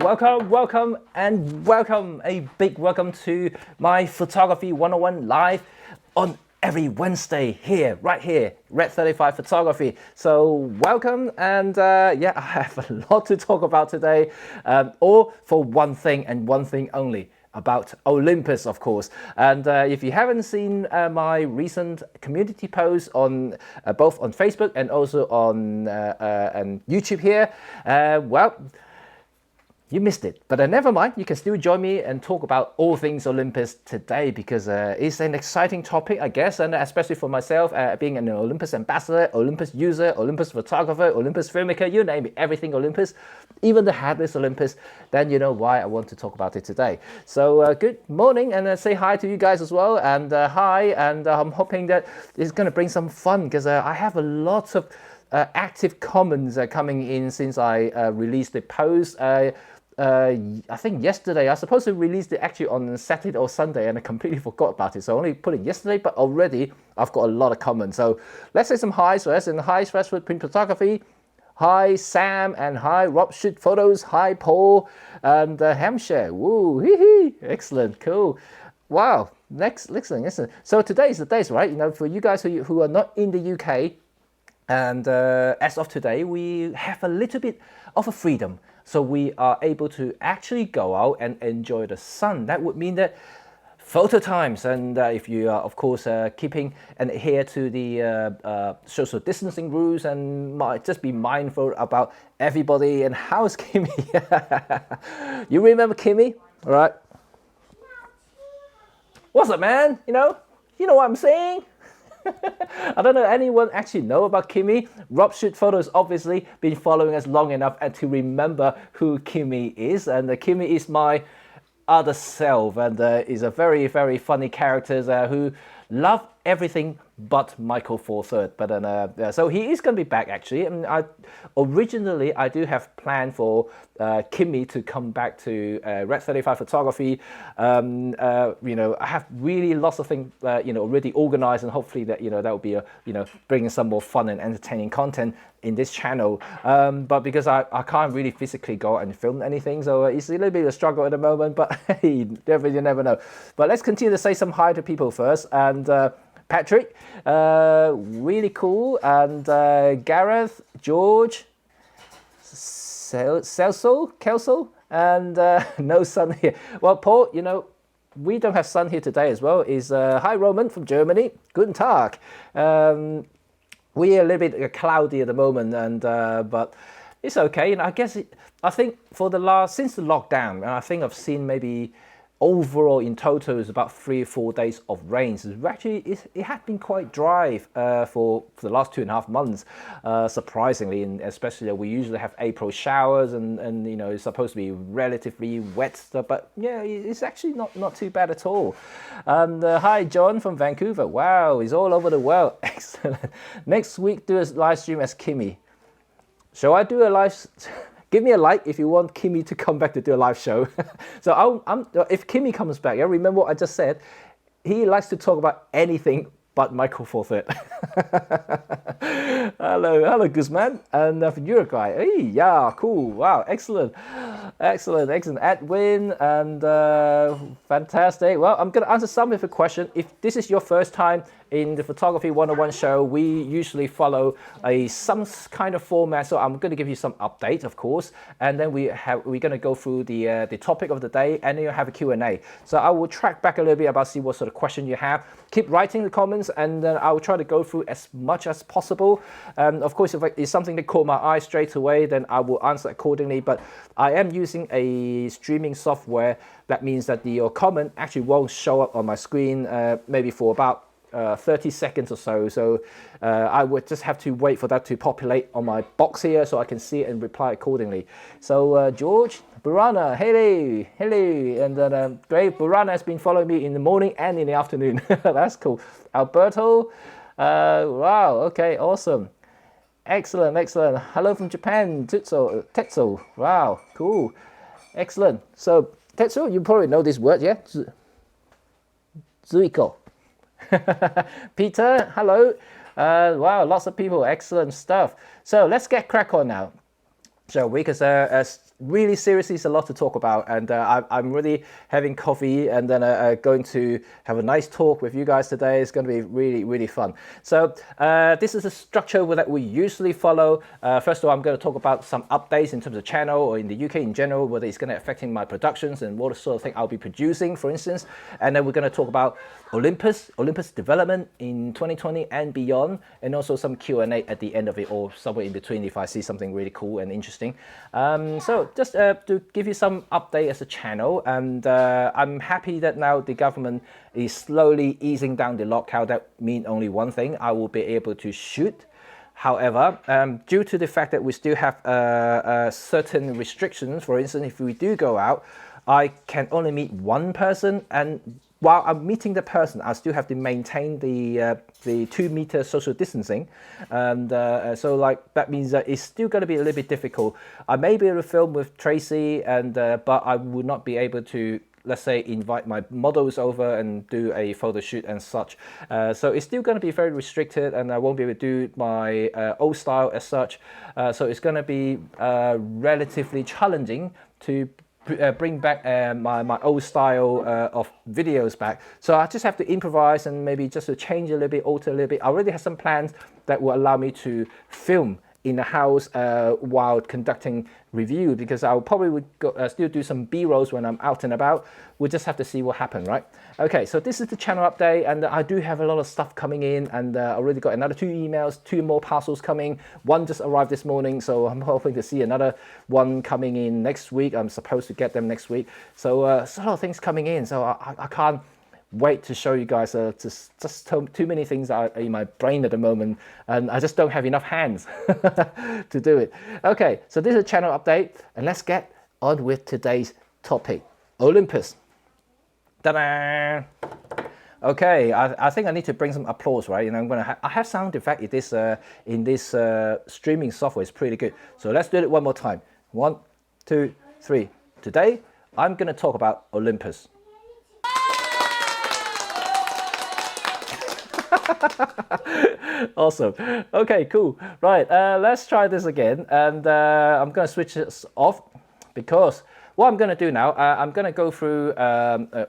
Welcome, and welcome. A big welcome to my Photography 101 live on every Wednesday here, right here, Red 35 Photography. So welcome, and yeah, I have a lot to talk about today, all for one thing and one thing only. About Olympus, of course. And if you haven't seen my recent community posts on both on Facebook and also on YouTube here, well, you missed it, but never mind. You can still join me and talk about all things Olympus today, because it's an exciting topic, I guess, and especially for myself, being an Olympus ambassador, Olympus user, Olympus photographer, Olympus filmmaker, you name it, everything Olympus, even the headless Olympus, then you know why I want to talk about it today. So good morning, and say hi to you guys as well, and hi, and I'm hoping that it's going to bring some fun, because I have a lot of active comments coming in since I released the post. I think yesterday. I was supposed to release it actually on Saturday or Sunday, and I completely forgot about it. So I only put it yesterday, but already I've got a lot of comments. So let's say some highs first. And hi, Freshwood Print Photography. Hi, Sam, and hi, Rob Shoot Photos. Hi, Paul, and Hampshire. Woo, hee hee. Excellent, cool. Wow. Listen. So today is the day, right? You know, for you guys who are not in the UK, and as of today, we have a little bit of a freedom. So we are able to actually go out and enjoy the sun. That would mean that photo times, and if you are, of course, keeping and adhere to the social distancing rules, and just be mindful about everybody. And how's Kimmy? You remember Kimmy, all right? What's up, man? You know what I'm saying? I don't know anyone actually know about Kimmy. Rob Shoot Photos obviously been following us long enough and to remember who Kimmy is. And Kimmy is my other self, and is a very, very funny character who love everything but Michael 4/3. But so he is going to be back actually. And originally I do have planned for Kimmy to come back to Red 35 Photography. You know, I have really lots of things already organized, and hopefully that that will be bringing some more fun and entertaining content in this channel. But because I can't really physically go out and film anything, so it's a little bit of a struggle at the moment. But hey, you never know. But let's continue to say some hi to people first. And Patrick, really cool, and Gareth, George, Kelso, and no sun here. Well, Paul, we don't have sun here today as well. Is hi Roman from Germany, guten Tag. We are a little bit cloudy at the moment, and but it's okay. I guess I think since the lockdown, and I think I've seen maybe overall in total is about 3 or 4 days of rain. So actually it had been quite dry for the last 2.5 months, surprisingly, and especially that we usually have April showers, and it's supposed to be relatively wet stuff, but yeah, it's actually not too bad at all. And hi John from Vancouver. Wow, he's all over the world. Excellent. Next week do a live stream as Kimmy. Shall I do a live? Give me a like if you want Kimmy to come back to do a live show. So if Kimmy comes back, remember what I just said. He likes to talk about anything but Michael 4/3. Hello, Guzman, and from Uruguay. Hey, yeah, cool. Wow, excellent. Edwin, and fantastic. Well, I'm going to answer some of the question. If this is your first time in the Photography 101 show, we usually follow some kind of format. So I'm going to give you some updates, of course, and then we're going to go through the topic of the day, and then you have a Q&A. So I will track back a little bit about see what sort of question you have. Keep writing the comments, and then I will try to go through as much as possible. Of course, if it's something that caught my eye straight away, then I will answer accordingly. But I am using a streaming software. That means that your comment actually won't show up on my screen maybe for about 30 seconds or so. So I would just have to wait for that to populate on my box here so I can see it and reply accordingly. So George, Burana, hello, and then great. Burana has been following me in the morning and in the afternoon. That's cool. Alberto, wow, okay, awesome. Excellent. Hello from Japan, Tetsu. Wow, cool. Excellent. So Tetsu, you probably know this word, yeah? Zuiko. Peter, hello. Wow, lots of people. Excellent stuff. So let's get crack on now. shall we? Because really seriously, it's a lot to talk about, and I'm really having coffee and then going to have a nice talk with you guys today. It's going to be really, really fun. So this is a structure that we usually follow. First of all, I'm going to talk about some updates in terms of channel or in the UK in general, whether it's going to affecting my productions and what sort of thing I'll be producing, for instance. And then we're going to talk about Olympus development in 2020 and beyond, and also some Q&A at the end of it, or somewhere in between if I see something really cool and interesting. So just to give you some update as a channel, and I'm happy that now the government is slowly easing down the lockdown. That means only one thing: I will be able to shoot. However, due to the fact that we still have certain restrictions, for instance, if we do go out, I can only meet one person, and while I'm meeting the person, I still have to maintain the 2-meter social distancing, and so like that means that it's still going to be a little bit difficult. I may be able to film with Tracy, and but I would not be able to, let's say, invite my models over and do a photo shoot and such. So it's still going to be very restricted, and I won't be able to do my old style as such. So it's going to be relatively challenging to bring back my old style of videos back. So I just have to improvise and maybe just to change a little bit, alter a little bit. I already have some plans that will allow me to film in the house while conducting review, because I'll probably would go, still do some B-rolls when I'm out and about. We'll just have to see what happens, right? Okay, so this is the channel update, and I do have a lot of stuff coming in, and I already got another 2 emails, 2 more parcels coming. One just arrived this morning, so I'm hoping to see another one coming in next week. I'm supposed to get them next week. So there's a lot of things coming in, so I can't wait to show you guys. Just too many things are in my brain at the moment, and I just don't have enough hands to do it. Okay, so this is a channel update, and let's get on with today's topic: Olympus. Ta-da! Okay, I think I need to bring some applause, right? You know, I have sound effect in this streaming software. It's pretty good. So let's do it one more time. 1, 2, 3. Today I'm going to talk about Olympus. Awesome. Okay, cool. Right, let's try this again, and I'm going to switch this off, because what I'm going to do now, I'm going to go through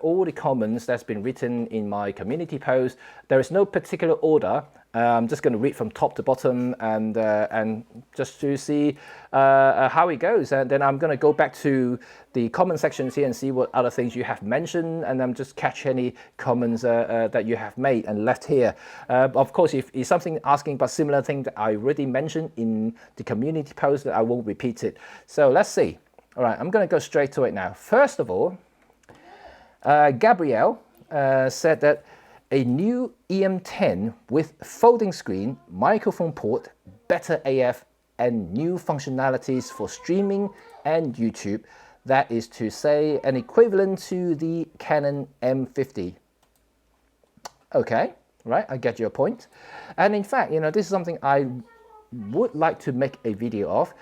all the comments that's been written in my community post. There is no particular order. I'm just going to read from top to bottom, and just to see how it goes. And then I'm going to go back to the comment sections here and see what other things you have mentioned, and then just catch any comments that you have made and left here. Of course, if it's something asking about similar thing that I already mentioned in the community post, that I won't repeat it. So let's see. All right, I'm going to go straight to it now. First of all, Gabrielle said that a new E-M10 with folding screen, microphone port, better AF, and new functionalities for streaming and YouTube. That is to say, an equivalent to the Canon M50. Okay, right, I get your point. And in fact, you know, this is something I would like to make a video of,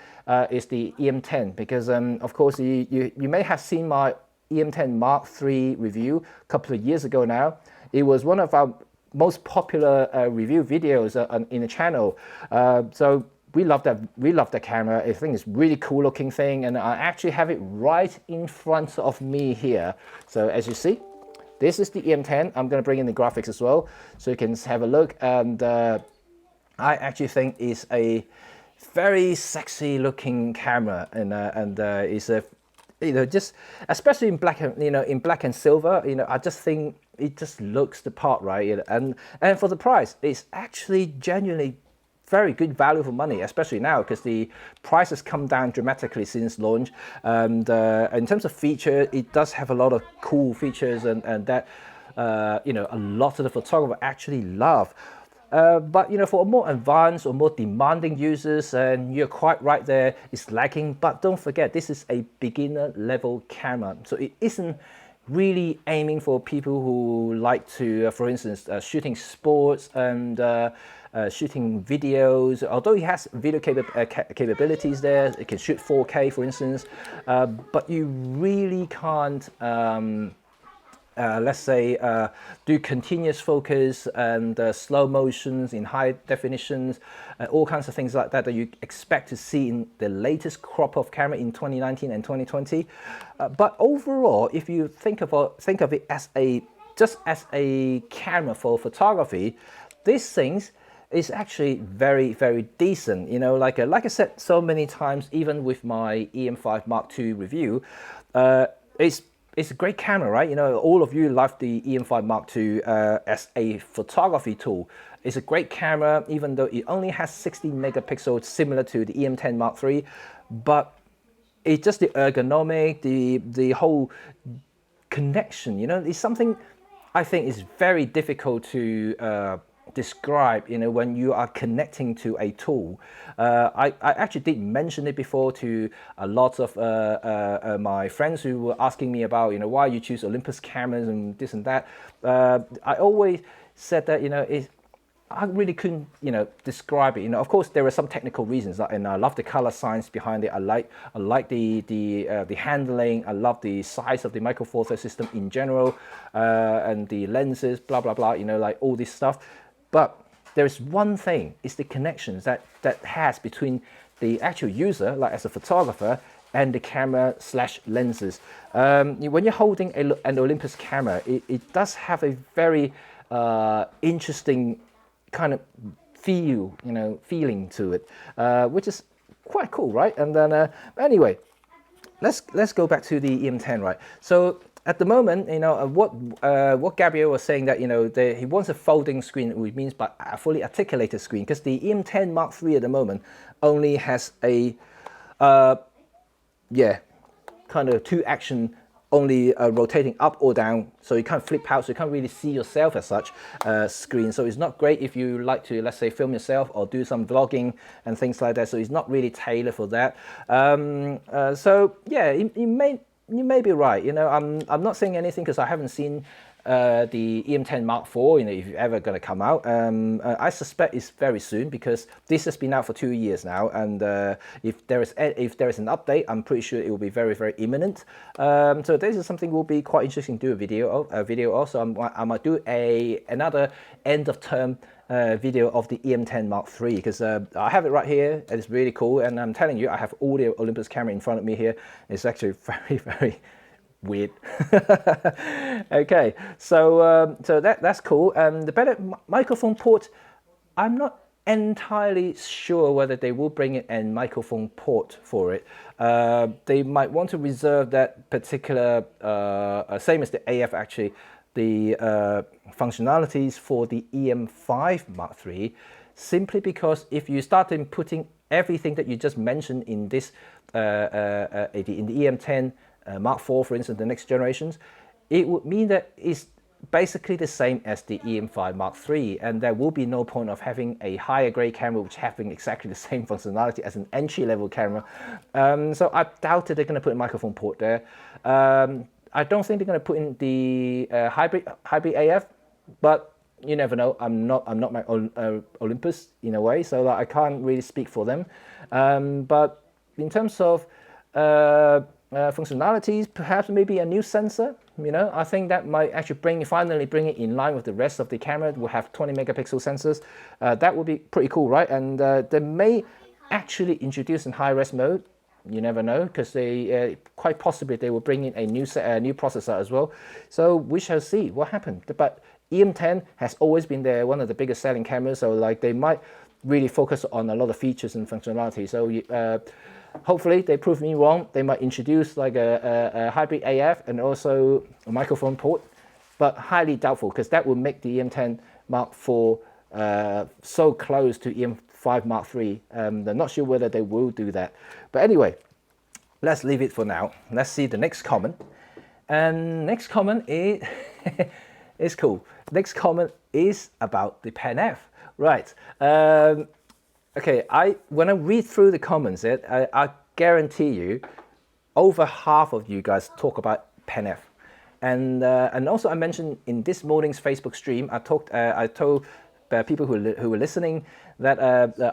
is the E-M10, because of course you may have seen my E-M10 Mark III review a couple of years ago now. It was one of our most popular review videos in the channel. So we love that camera. I think it's a really cool looking thing, and I actually have it right in front of me here. So as you see, this is the E-M10. I'm going to bring in the graphics as well, so you can have a look. And I actually think it's a very sexy looking camera, and it's a, you know, just especially in black and, you know, in black and silver, you know, I just think it just looks the part, right? And for the price, it's actually genuinely very good value for money, especially now because the price has come down dramatically since launch. And in terms of feature, it does have a lot of cool features, and that you know, a lot of the photographers actually love. But you know, for more advanced or more demanding users, and you're quite right there, it's lacking. But don't forget, this is a beginner level camera, so it isn't really aiming for people who like to, for instance, shooting sports and shooting videos. Although it has video capabilities there, it can shoot 4K, for instance, but you really can't let's say, do continuous focus and slow motions in high definitions, all kinds of things like that that you expect to see in the latest crop of camera in 2019 and 2020. But overall, if you think of it as just as a camera for photography, these things is actually very, very decent. You know, like I said so many times, even with my EM5 Mark II review, it's a great camera, right? You know, all of you love the EM5 Mark II as a photography tool. It's a great camera, even though it only has 60 megapixels, similar to the EM10 Mark III, but it's just the ergonomic, the whole connection, you know, it's something I think is very difficult to describe, you know, when you are connecting to a tool. I actually did mention it before to a lot of my friends who were asking me about, you know, why you choose Olympus cameras and this and that. I always said that, you know, I really couldn't, you know, describe it. You know, of course, there are some technical reasons, and I love the color science behind it. I like the handling. I love the size of the micro four thirds system in general, and the lenses, blah blah blah. You know, like all this stuff. But there is one thing: it's the connections that has between the actual user, like as a photographer, and the camera / lenses. When you're holding an Olympus camera, it does have a very interesting kind of feeling to it, which is quite cool, right? And then anyway, let's go back to the EM10, right? So at the moment, you know, what Gabriel was saying, that, you know, he wants a folding screen, which means by a fully articulated screen, because the EM10 Mark III at the moment only has a kind of two action, only rotating up or down, so you can't flip out, so you can't really see yourself as such screen. So it's not great if you like to, let's say, film yourself or do some vlogging and things like that. So it's not really tailored for that. So yeah, you may be right. You know, I'm not saying anything because I haven't seen the EM10 Mark IV, you know, if you're ever going to come out. I suspect it's very soon, because this has been out for 2 years now, and if there is an update, I'm pretty sure it will be very, very imminent. So this is something will be quite interesting to do a video of. So I might do another end of term video of the EM10 Mark III, because I have it right here, and it's really cool, and I'm telling you, I have all the Olympus camera in front of me here. It's actually very, very weird. Okay, so that's cool. The better microphone port, I'm not entirely sure whether they will bring in a microphone port for it. They might want to reserve that particular, same as the AF actually, the functionalities for the EM5 Mark III, simply because if you start putting everything that you just mentioned in this in the EM10 Mark IV, for instance, the next generations, it would mean that it's basically the same as the EM5 Mark III, and there will be no point of having a higher grade camera which having exactly the same functionality as an entry-level camera. So I doubt that they're going to put a microphone port there. I don't think they're going to put in the hybrid AF, but you never know. I'm not my Olympus in a way, so I can't really speak for them. But in terms of functionalities, perhaps maybe a new sensor. You know, I think that might actually finally bring it in line with the rest of the camera. We'll have 20 megapixel sensors. That would be pretty cool, right? And they may actually introduce in high-res mode. You never know, because they quite possibly they will bring in a new processor as well. So we shall see what happened. But EM10 has always been one of the biggest selling cameras. So like they might really focus on a lot of features and functionality. So hopefully they prove me wrong. They might introduce like a hybrid AF and also a microphone port, but highly doubtful, because that would make the EM10 Mark IV so close to EM5 Mark III. I'm not sure whether they will do that. But anyway, let's leave it for now. Let's see the next comment. And next comment is is cool. Next comment is about the Pen F. Right. Okay, when I read through the comments, I guarantee you, over half of you guys talk about Pen F, and also I mentioned in this morning's Facebook stream, I told people who are listening, that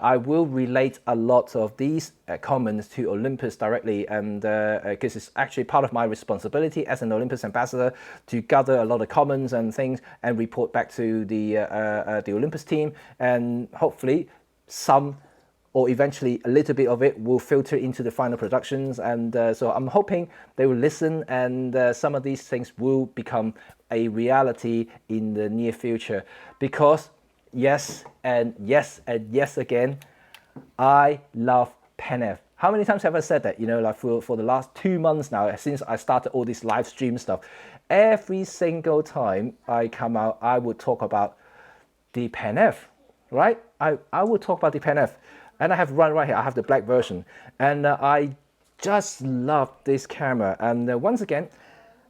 I will relate a lot of these comments to Olympus directly, and because it's actually part of my responsibility as an Olympus ambassador to gather a lot of comments and things and report back to the Olympus team, and hopefully some or eventually a little bit of it will filter into the final productions. And so I'm hoping they will listen, and some of these things will become a reality in the near future, because yes and yes and yes again, I love PenF. How many times have I said that? You know, like for the last 2 months now, since I started all this live stream stuff, every single time I come out, I would talk about the PenF, right? I would talk about the PenF, and I have one right here. I have the black version, and I just love this camera. And once again,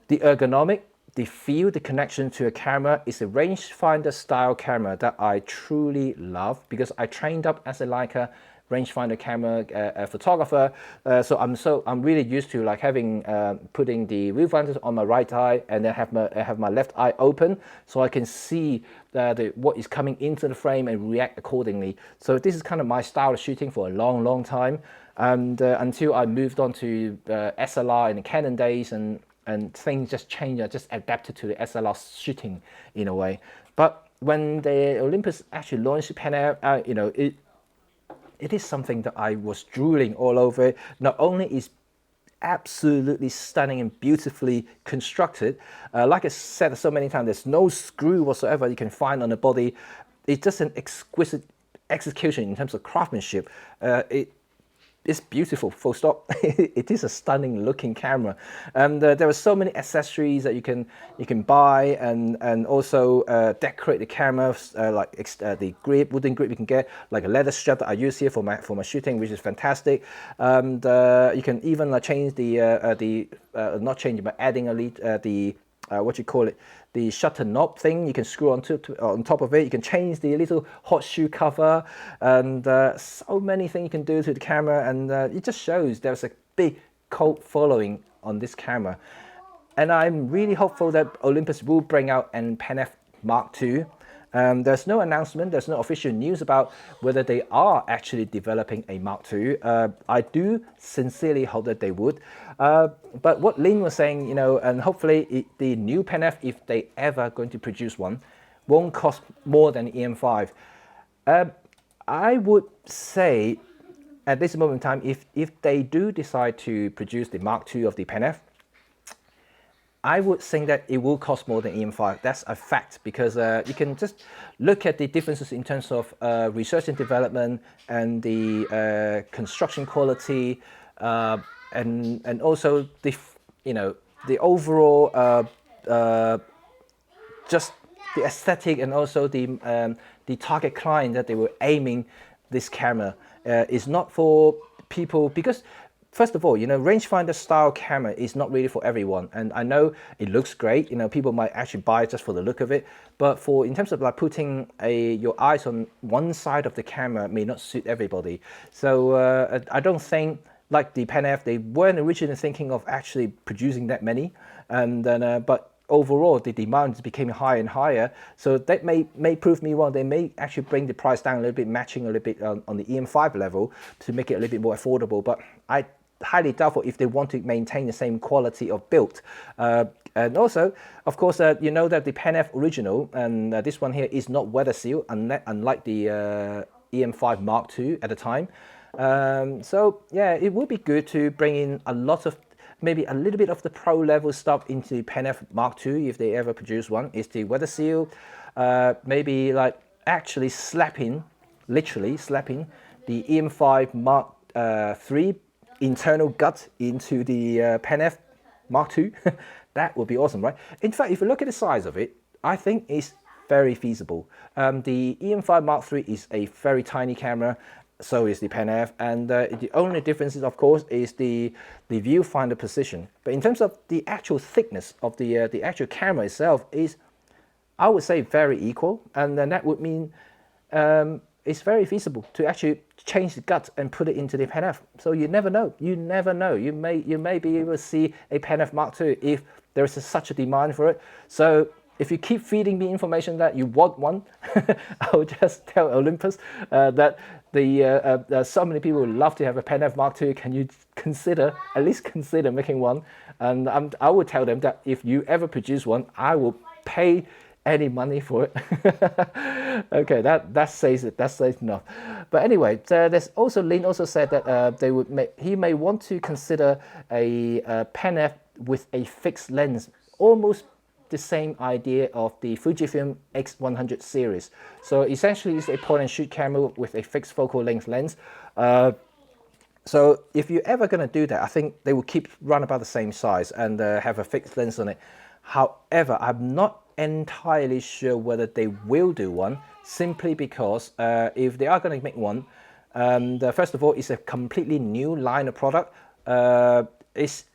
the ergonomic, the feel, the connection to a camera is a rangefinder style camera that I truly love, because I trained up as a Leica rangefinder camera photographer. So I'm really used to like having putting the viewfinders on my right eye, and then have my left eye open so I can see what is coming into the frame and react accordingly. So this is kind of my style of shooting for a long time, and until I moved on to SLR in the Canon days, and things just changed. I just adapted to the SLR shooting in a way. But when the Olympus actually launched PenF, you know, it is something that I was drooling all over. Not only is absolutely stunning and beautifully constructed, like I said so many times, there's no screw whatsoever you can find on the body. It's just an exquisite execution in terms of craftsmanship. It's beautiful, full stop. It is a stunning looking camera, and there are so many accessories that you can buy, and also decorate the camera, like the grip, wooden grip you can get, like a leather strap that I use here for my shooting, which is fantastic. And you can even change not changing, but adding what you call it, the shutter knob thing. You can screw on top of it. You can change the little hot shoe cover, and so many things you can do to the camera, and it just shows there's a big cult following on this camera. And I'm really hopeful that Olympus will bring out an PenF Mark II. There's no announcement, there's no official news about whether they are actually developing a Mark II. I do sincerely hope that they would. But what Lin was saying, you know, and hopefully the new PenF, if they ever going to produce one, won't cost more than EM5. I would say at this moment in time, if they do decide to produce the Mark II of the PenF, I would think that it will cost more than EM5. That's a fact, because you can just look at the differences in terms of research and development, and the construction quality, and also the overall just the aesthetic, and also the target client that they were aiming this camera is not for people, because first of all, you know, rangefinder style camera is not really for everyone. And I know it looks great, you know, people might actually buy it just for the look of it, but in terms of like putting your eyes on one side of the camera may not suit everybody. So I don't think, like the PenF, they weren't originally thinking of actually producing that many, and then but overall the demand became higher and higher. So that may prove me wrong. They may actually bring the price down a little bit, matching a little bit on the EM5 level to make it a little bit more affordable. But I highly doubtful if they want to maintain the same quality of build. And also, of course, you know that the PenF original, and this one here, is not weather seal, unlike the EM5 Mark II at the time. So yeah, it would be good to bring in a lot of, maybe a little bit of the pro level stuff into the PenF Mark II if they ever produce one. Is the weather seal, maybe like actually literally slapping the EM5 Mark III internal gut into the PenF Mark II. That would be awesome, right? In fact, if you look at the size of it, I think it's very feasible. The EM5 Mark III is a very tiny camera, so is the PenF, and the only difference, of course, is the viewfinder position. But in terms of the actual thickness of the actual camera itself, is, I would say, very equal, and then that would mean it's very feasible to actually change the gut and put it into the PenF. So you never know. You never know. You may be able to see a PenF Mark II if there is such a demand for it. So if you keep feeding me information that you want one, I will just tell Olympus that so many people would love to have a Pen F Mark II. Can you consider, at least consider making one? And I will tell them that if you ever produce one, I will pay any money for it. Okay, that says it. That says enough. But anyway, there's also Lin also said that he may want to consider a Pen F with a fixed lens, almost the same idea of the Fujifilm X100 series. So essentially, it's a point and shoot camera with a fixed focal length lens. So if you're ever going to do that, I think they will keep run about the same size and have a fixed lens on it. However, I'm not entirely sure whether they will do one, simply because if they are going to make one, first of all, it's a completely new line of product. It's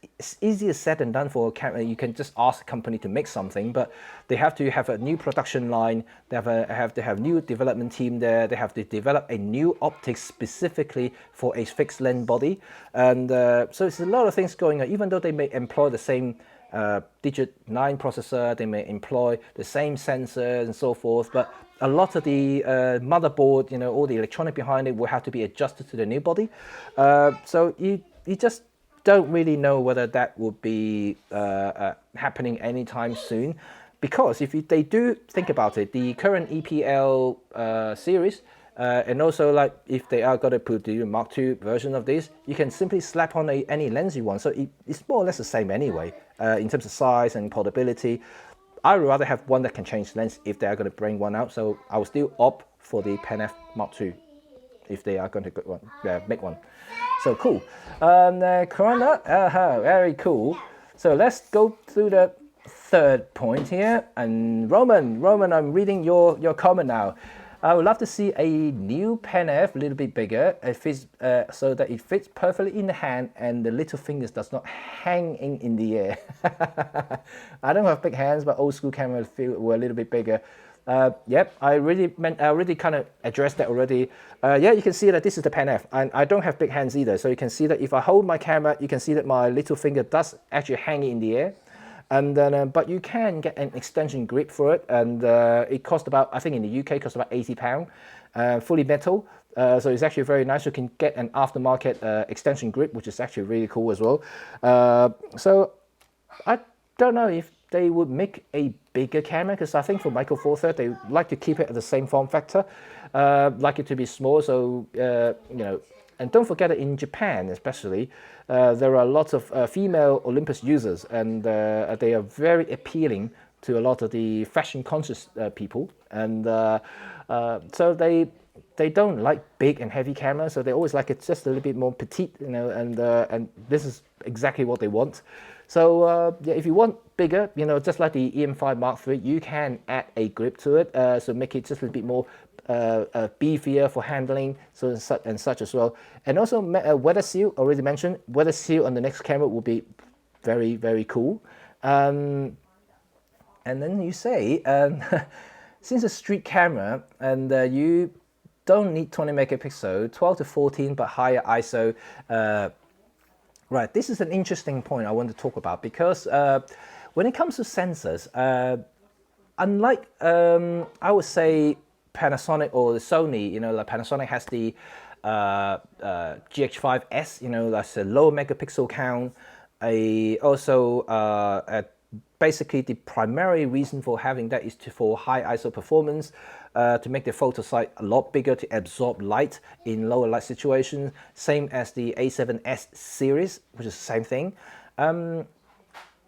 easier said than done for a camera. You can just ask a company to make something, but they have to have a new production line. They have to have new development team there. They have to develop a new optics specifically for a fixed lens body, and so it's a lot of things going on. Even though they may employ the same digit 9 processor, they may employ the same sensors and so forth, but a lot of the motherboard, you know, all the electronic behind it will have to be adjusted to the new body. So you just don't really know whether that will be happening anytime soon, because if they do think about it, the current EPL series, and also like if they are going to put the Mark II version of this, you can simply slap on any lens you want. So it's more or less the same anyway in terms of size and portability. I would rather have one that can change lens if they are going to bring one out. So I will still opt for the Pen F Mark II if they are going to make one. So cool. Corona, very cool. So let's go through the third point here. And Roman, I'm reading your comment now. I would love to see a new Pen F, a little bit bigger, so that it fits perfectly in the hand and the little fingers does not hang in the air. I don't have big hands, but old school cameras were a little bit bigger. Yep, I already kind of addressed that already. Yeah, you can see that this is the Pen F, and I don't have big hands either. So you can see that if I hold my camera, you can see that my little finger does actually hang in the air. And then, but you can get an extension grip for it, and it cost about, I think in the UK, it cost about £80, fully metal. So it's actually very nice. You can get an aftermarket extension grip, which is actually really cool as well. So I don't know if they would make a bigger camera, because I think for Micro Four Thirds they like to keep it at the same form factor, like it to be small. So you know, and don't forget that in Japan especially, there are lots of female Olympus users, and they are very appealing to a lot of the fashion conscious people, and so they don't like big and heavy cameras, so they always like it just a little bit more petite, you know, and this is exactly what they want. So yeah, if you want bigger, you know, just like the EM5 Mark III, you can add a grip to it, so make it just a little bit more beefier for handling, so and such as well. And also weather seal, already mentioned, weather seal on the next camera will be very, very cool. And then you say, since a street camera, and you don't need 20 megapixel, 12 to 14, but higher ISO. Right, this is an interesting point I want to talk about, because when it comes to sensors, unlike I would say Panasonic or Sony, you know, like Panasonic has the GH5S, you know, that's a low megapixel count. Basically the primary reason for having that is for high ISO performance, to make the photo size a lot bigger to absorb light in lower light situations, same as the A7S series, which is the same thing.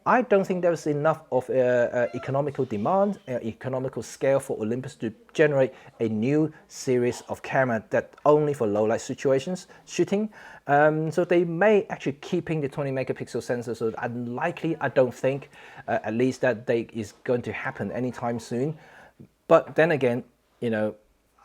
I don't think there's enough of economical demand, economical scale for Olympus to generate a new series of camera that only for low light situations shooting. So they may actually keeping the 20 megapixel sensor. So unlikely, I don't think, at least that day is going to happen anytime soon. But then again, you know,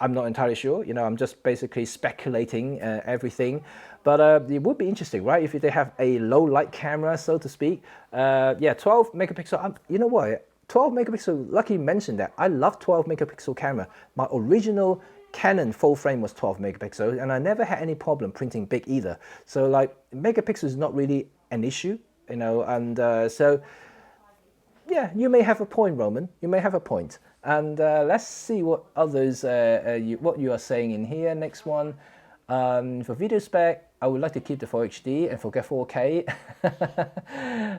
I'm not entirely sure. You know, I'm just basically speculating everything. But it would be interesting, right? If they have a low light camera, so to speak. Yeah, 12 megapixel. You know what? 12 megapixel, lucky you mentioned that. I love 12 megapixel camera. My original Canon full frame was 12 megapixel, and I never had any problem printing big either. So like megapixel is not really an issue, you know, and so yeah, you may have a point, Roman. You may have a point. And let's see what others, what you are saying in here. Next one, for video spec, I would like to keep the Full HD and forget 4K.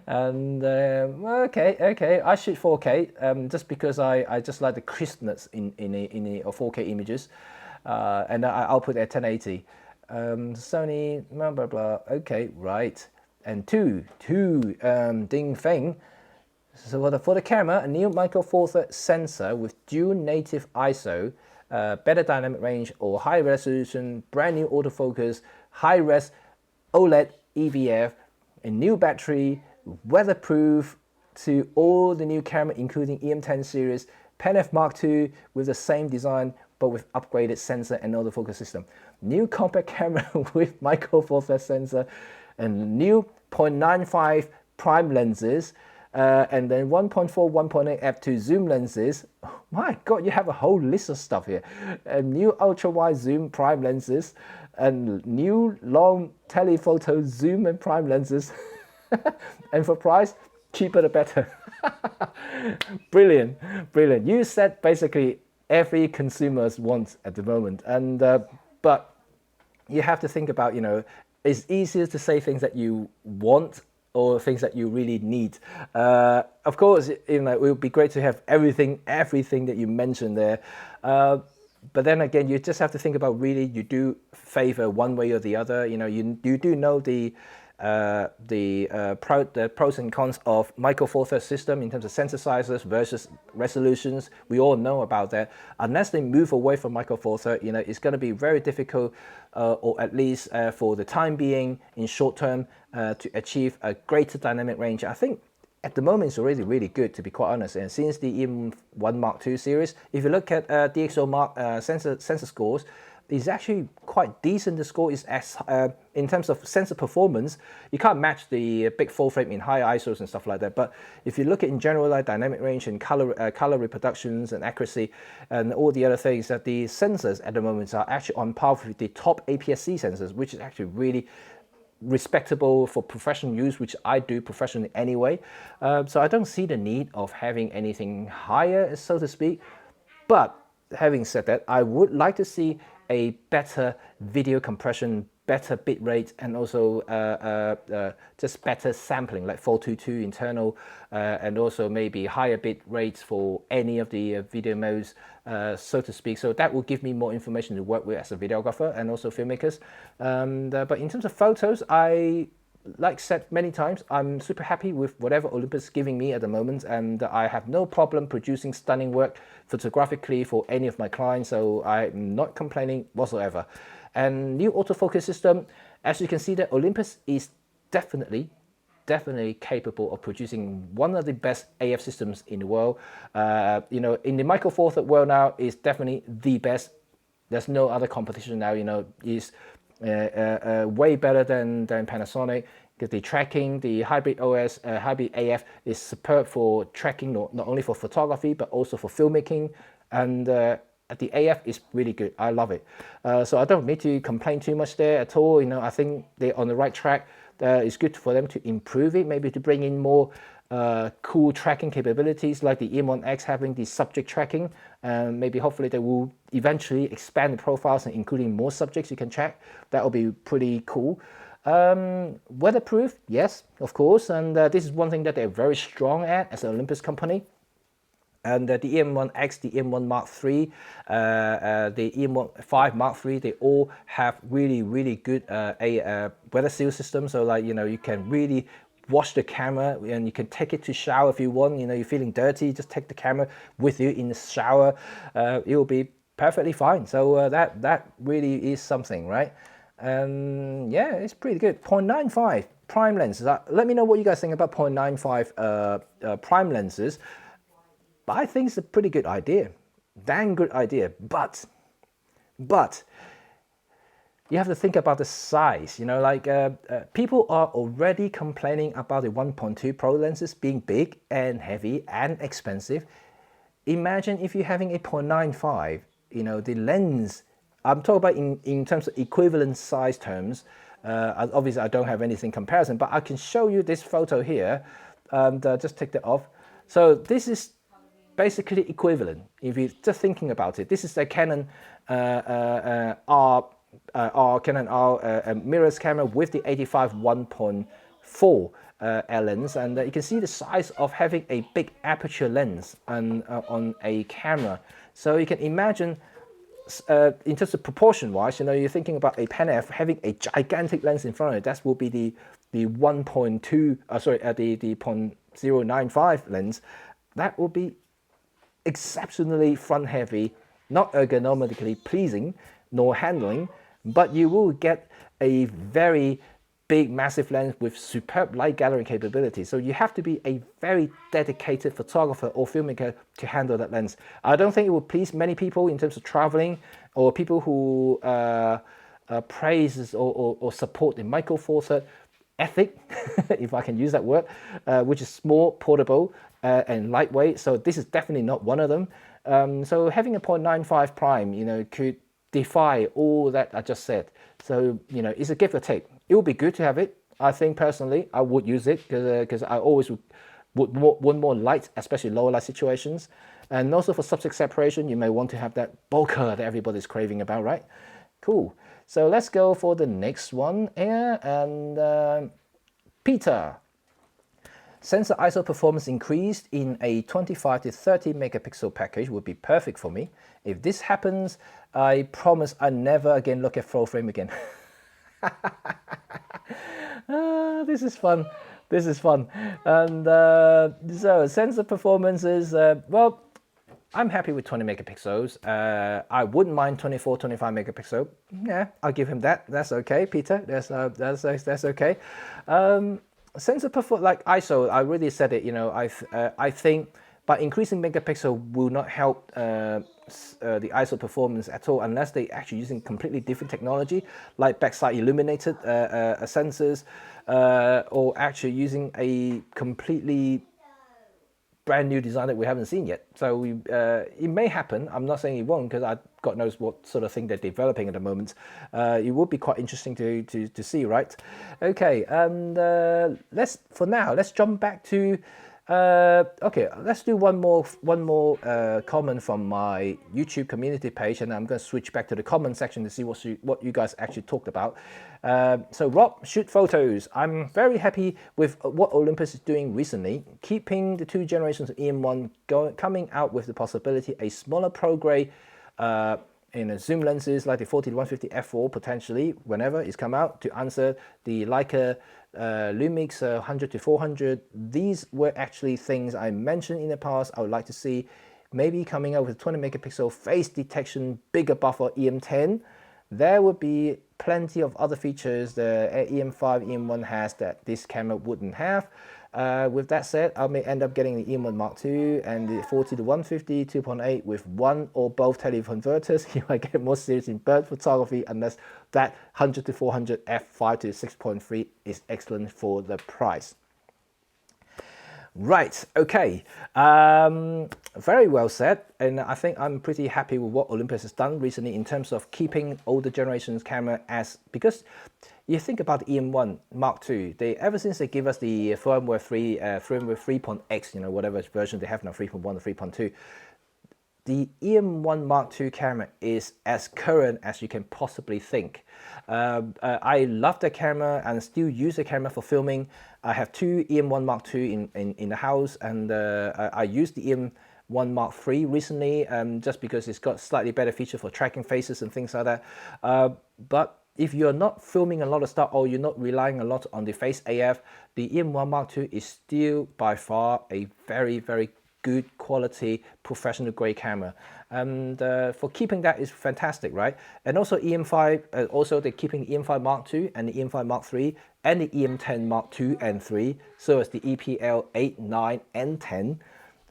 And okay, I shoot 4K just because I just like the crispness in 4K images, and I'll put at 1080. Sony, blah blah blah. Okay, right. And two, ding feng. So for the camera, a new Micro Four Thirds sensor with dual native ISO, better dynamic range or high resolution, brand new autofocus, high res OLED EVF, a new battery, weatherproof to all the new camera including E-M10 series, Pen F Mark II with the same design but with upgraded sensor and autofocus system. New compact camera with Micro Four Thirds sensor, and new 0.95 prime lenses, and then 1.4, 1.8 f2 zoom lenses. Oh my god, you have a whole list of stuff here. And new ultra wide zoom prime lenses, and new long telephoto zoom and prime lenses. And for price, cheaper the better. Brilliant, brilliant. You said basically every consumer wants at the moment, and but you have to think about, you know, it's easier to say things that you want or things that you really need. Of course, you know, it would be great to have everything that you mentioned there. But then again, you just have to think about really you do favor one way or the other. You know, you do know the pros and cons of Micro Four Thirds system in terms of sensor sizes versus resolutions. We all know about that. Unless they move away from Micro Four Thirds, you know, it's going to be very difficult, or at least for the time being, in short term, to achieve a greater dynamic range. I think at the moment it's already really good, to be quite honest. And since the E-M1 Mark II series, if you look at DxO Mark sensor scores, is actually quite decent. The score is as in terms of sensor performance, you can't match the big full frame in high ISOs and stuff like that. But if you look at in general, like dynamic range and color reproductions and accuracy and all the other things, that the sensors at the moment are actually on par with the top APS-C sensors, which is actually really respectable for professional use, which I do professionally anyway. So I don't see the need of having anything higher, so to speak. But having said that, I would like to see a better video compression, better bit rate, and also just better sampling, like 422 internal, and also maybe higher bit rates for any of the video modes, so to speak. So that will give me more information to work with as a videographer and also filmmakers. But in terms of photos, like said many times, I'm super happy with whatever Olympus is giving me at the moment, and I have no problem producing stunning work photographically for any of my clients, so I'm not complaining whatsoever. And new autofocus system, as you can see, that Olympus is definitely capable of producing one of the best AF systems in the world. You know, in the Micro Four Thirds world now, is definitely the best. There's no other competition now. You know, is way better than Panasonic. Because the tracking, the hybrid OS, hybrid AF is superb for tracking, not only for photography but also for filmmaking. And the AF is really good. I love it. So I don't need to complain too much there at all. You know, I think they're on the right track. It's good for them to improve it, maybe to bring in more cool tracking capabilities, like the E-M1X having the subject tracking. Maybe hopefully they will eventually expand the profiles and including more subjects you can track. That will be pretty cool. Weatherproof, yes, of course, and this is one thing that they're very strong at as an Olympus company. And the E-M1X, the E-M1 Mark III, the E-M5 Mark III, they all have really good weather seal system. So, like, you know, you can really wash the camera and you can take it to shower if you want. You know, you're feeling dirty, just take the camera with you in the shower. It will be perfectly fine. So that really is something, right? Yeah, it's pretty good. 0.95 prime lenses. Let me know what you guys think about 0.95 prime lenses. But I think it's a pretty good idea. Dang good idea. But you have to think about the size. You know, like people are already complaining about the 1.2 Pro lenses being big and heavy and expensive. Imagine if you're having a 0.95, you know, the lens, I'm talking about in terms of equivalent size terms. Obviously, I don't have anything comparison, but I can show you this photo here. And just take that off. So this is basically equivalent. If you're just thinking about it, this is the Canon Canon R mirrorless camera with the 85 1.4 lens, and you can see the size of having a big aperture lens on a camera. So you can imagine, in terms of proportion wise, you're thinking about a Pen F having a gigantic lens in front of it. That will be the 1.2, the 0.095 lens. That will be exceptionally front heavy, not ergonomically pleasing nor handling, but you will get a very big massive lens with superb light gallery capability. So you have to be a very dedicated photographer or filmmaker to handle that lens. I don't think it will please many people in terms of traveling, or people who praise or support the Micro Four Thirds ethic, if I can use that word, which is small, portable, and lightweight. So this is definitely not one of them. So having a 0.95 prime, could defy all that I just said. So it's a give or take. It would be good to have it. I think personally I would use it because I always would want more light, especially lower light situations. And also for subject separation, you may want to have that bokeh that everybody's craving about, right? Cool. So let's go for the next one here. And Peter. Sensor ISO performance increased in a 25 to 30 megapixel package would be perfect for me. If this happens, I promise I never again look at full frame again. This is fun. This is fun. And so sensor performance is, well, I'm happy with 20 megapixels. I wouldn't mind 24, 25 megapixel. Yeah, I'll give him that. That's okay, Peter. That's okay. Sensor performance, like ISO, I really said it. I think by increasing megapixel will not help the ISO performance at all, unless they actually using completely different technology, like backside illuminated sensors, or actually using a completely brand new design that we haven't seen yet. So it may happen. I'm not saying it won't, because God knows what sort of thing they're developing at the moment. It would be quite interesting to see, right? Okay, and let's jump back to okay, let's do one more comment from my YouTube community page, and I'm going to switch back to the comment section to see what you guys actually talked about. So Rob, shoot photos. I'm very happy with what Olympus is doing recently, keeping the two generations of EM1 coming out with the possibility a smaller pro grade zoom lenses like the 40-150 f4 potentially whenever it's come out to answer the Leica Lumix 100-400. These were actually things I mentioned in the past. I would like to see maybe coming out with 20 megapixel face detection, bigger buffer EM10. There would be plenty of other features the EM5, EM1 has that this camera wouldn't have. With that said, I may end up getting the EM1 Mark II and the 40-150 2.8 with one or both teleconverters if I get more serious in bird photography, unless that 100-400 f5 to 6.3 is excellent for the price. Right, okay, very well said, and I think I'm pretty happy with what Olympus has done recently in terms of keeping older generations camera because you think about the EM1 Mark II, ever since they give us the firmware 3.x, whatever version they have now, 3.1 or 3.2, the EM1 Mark II camera is as current as you can possibly think. I love the camera and still use the camera for filming. I have two EM1 Mark II in the house, and I used the EM1 Mark III recently just because it's got slightly better feature for tracking faces and things like that. But if you're not filming a lot of stuff or you're not relying a lot on the face AF, the EM1 Mark II is still by far a very, very good quality professional grade camera, and for keeping that is fantastic, right? And also EM5, also they're keeping the EM5 Mark II and the EM5 Mark III and the EM10 Mark II and 3, so as the EPL 8, 9 and 10.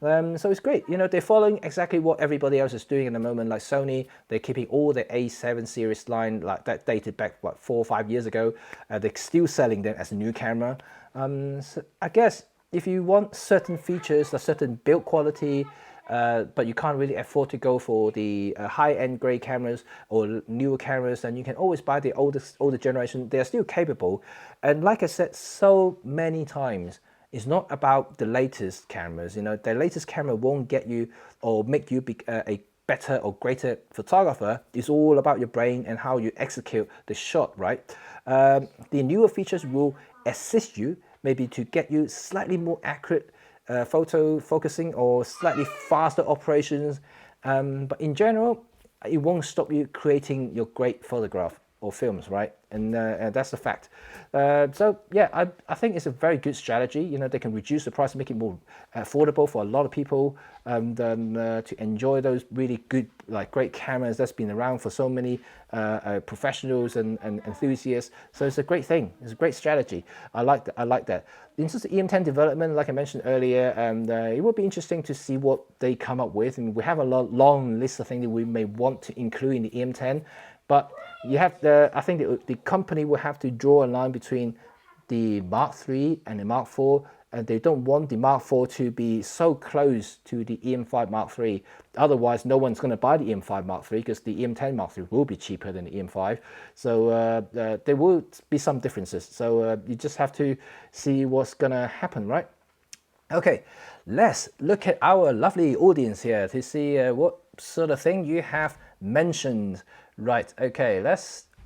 So it's great, they're following exactly what everybody else is doing at the moment. Like Sony, they're keeping all the A7 series line, like that dated back, what, 4 or 5 years ago. They're still selling them as a new camera. So I guess if you want certain features, a certain build quality, but you can't really afford to go for the high-end grade cameras or newer cameras, then you can always buy the older generation. They're still capable. And like I said so many times, It's not about the latest cameras. You know, the latest camera won't get you or make you be a better or greater photographer. It's all about your brain and how you execute the shot, right? The newer features will assist you maybe to get you slightly more accurate photo focusing or slightly faster operations. But in general, it won't stop you creating your great photograph or films, right? And that's the fact. So yeah, I think it's a very good strategy. You know, they can reduce the price, make it more affordable for a lot of people, and to enjoy those really good, like great cameras that's been around for so many professionals and enthusiasts. So it's a great thing. It's a great strategy. I like that. I like that. In terms of EM10 development, like I mentioned earlier, it will be interesting to see what they come up with. And we have a long list of things that we may want to include in the EM10. But you have I think the company will have to draw a line between the Mark III and the Mark IV, and they don't want the Mark IV to be so close to the EM5 Mark III. Otherwise, no one's going to buy the EM5 Mark III because the EM10 Mark III will be cheaper than the EM5. So there will be some differences. So you just have to see what's going to happen, right? Okay, let's look at our lovely audience here to see what sort of thing you have mentioned. Right, okay, I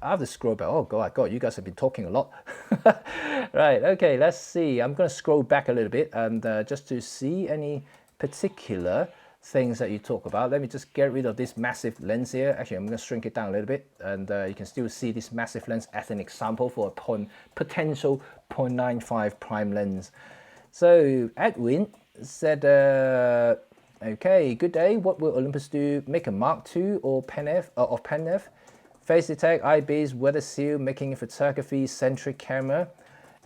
have to scroll back. Oh God, you guys have been talking a lot. Right, okay, let's see. I'm going to scroll back a little bit and just to see any particular things that you talk about. Let me just get rid of this massive lens here. Actually, I'm going to shrink it down a little bit, and you can still see this massive lens as an example for a potential 0.95 prime lens. So Edwin said, okay, good day. What will Olympus do? Make a Mark II or Pen F? Face detect, IBIS, weather seal, making a photography-centric camera.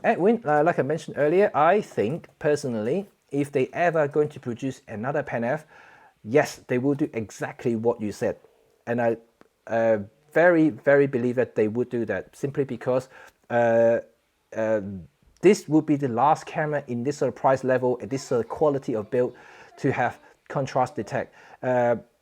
Edwin, like I mentioned earlier, I think personally, if they ever going to produce another Pen F, yes, they will do exactly what you said. And I very believe that they would do that, simply because this would be the last camera in this sort of price level and this sort of quality of build to have contrast detect.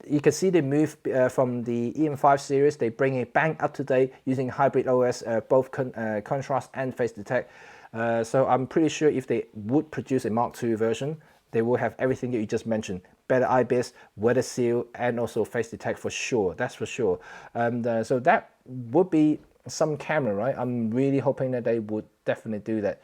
You can see they move from the EM5 series. They bring it bang up to date using hybrid OS, both contrast and face detect. So I'm pretty sure if they would produce a Mark II version, they will have everything that you just mentioned: better IBIS, weather seal, and also face detect for sure. That's for sure. So that would be some camera, right? I'm really hoping that they would definitely do that.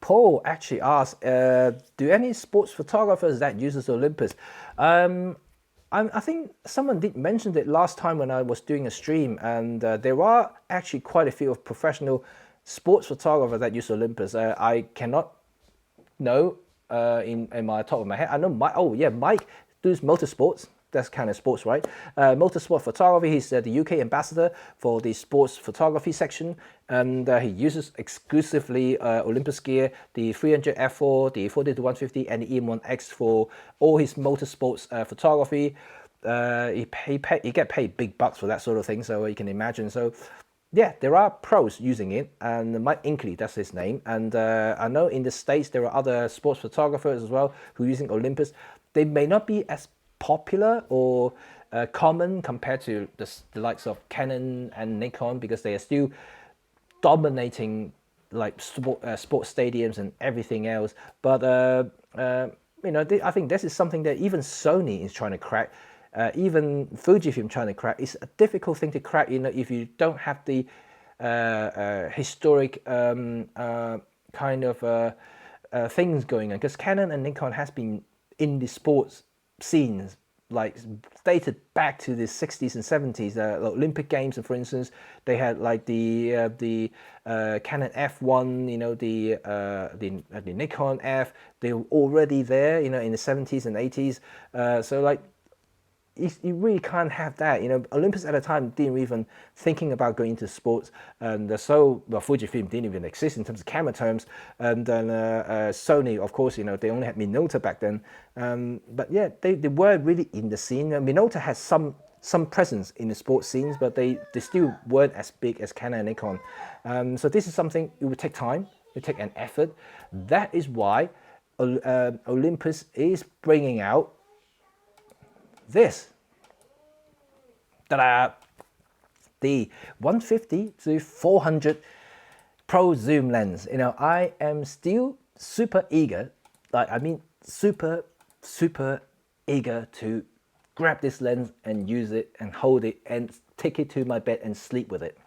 Paul actually asked, do any sports photographers that uses Olympus? I think someone did mention it last time when I was doing a stream, and there are actually quite a few of professional sports photographers that use Olympus. I cannot know in my top of my head. I know Mike does motorsports. That's kind of sports, right? Motorsport photography. He's the UK ambassador for the sports photography section, and he uses exclusively Olympus gear, the 300 f4, the 40-150, and the EM1X for all his motorsports photography. He get paid big bucks for that sort of thing, so you can imagine. So yeah, there are pros using it, and Mike Inkley, that's his name. And I know in the States there are other sports photographers as well who are using Olympus. They may not be as popular or common compared to the likes of Canon and Nikon, because they are still dominating like sports stadiums and everything else. But you know, I think this is something that even Sony is trying to crack. Even Fujifilm trying to crack. It's a difficult thing to crack, you know, if you don't have the historic kind of things going on. Because Canon and Nikon has been in the sports scenes, like dated back to the 60s and 70s. Olympic Games, for instance, they had like the Canon F1, you know, the Nikon F. They were already there, you know, in the 70s and 80s. So like, you really can't have that. You know, Olympus at the time didn't even thinking about going into sports, and Fujifilm didn't even exist in terms of camera terms, and then Sony, of course, you know, they only had Minolta back then. But yeah, they were really in the scene. Minolta has some presence in the sports scenes, but they still weren't as big as Canon and Nikon. So this is something, it would take time, it would take an effort. That is why Olympus is bringing out this. Ta-da! The 150 to 400 pro zoom lens. You know, I am still super eager, like I mean super eager to grab this lens and use it and hold it and take it to my bed and sleep with it.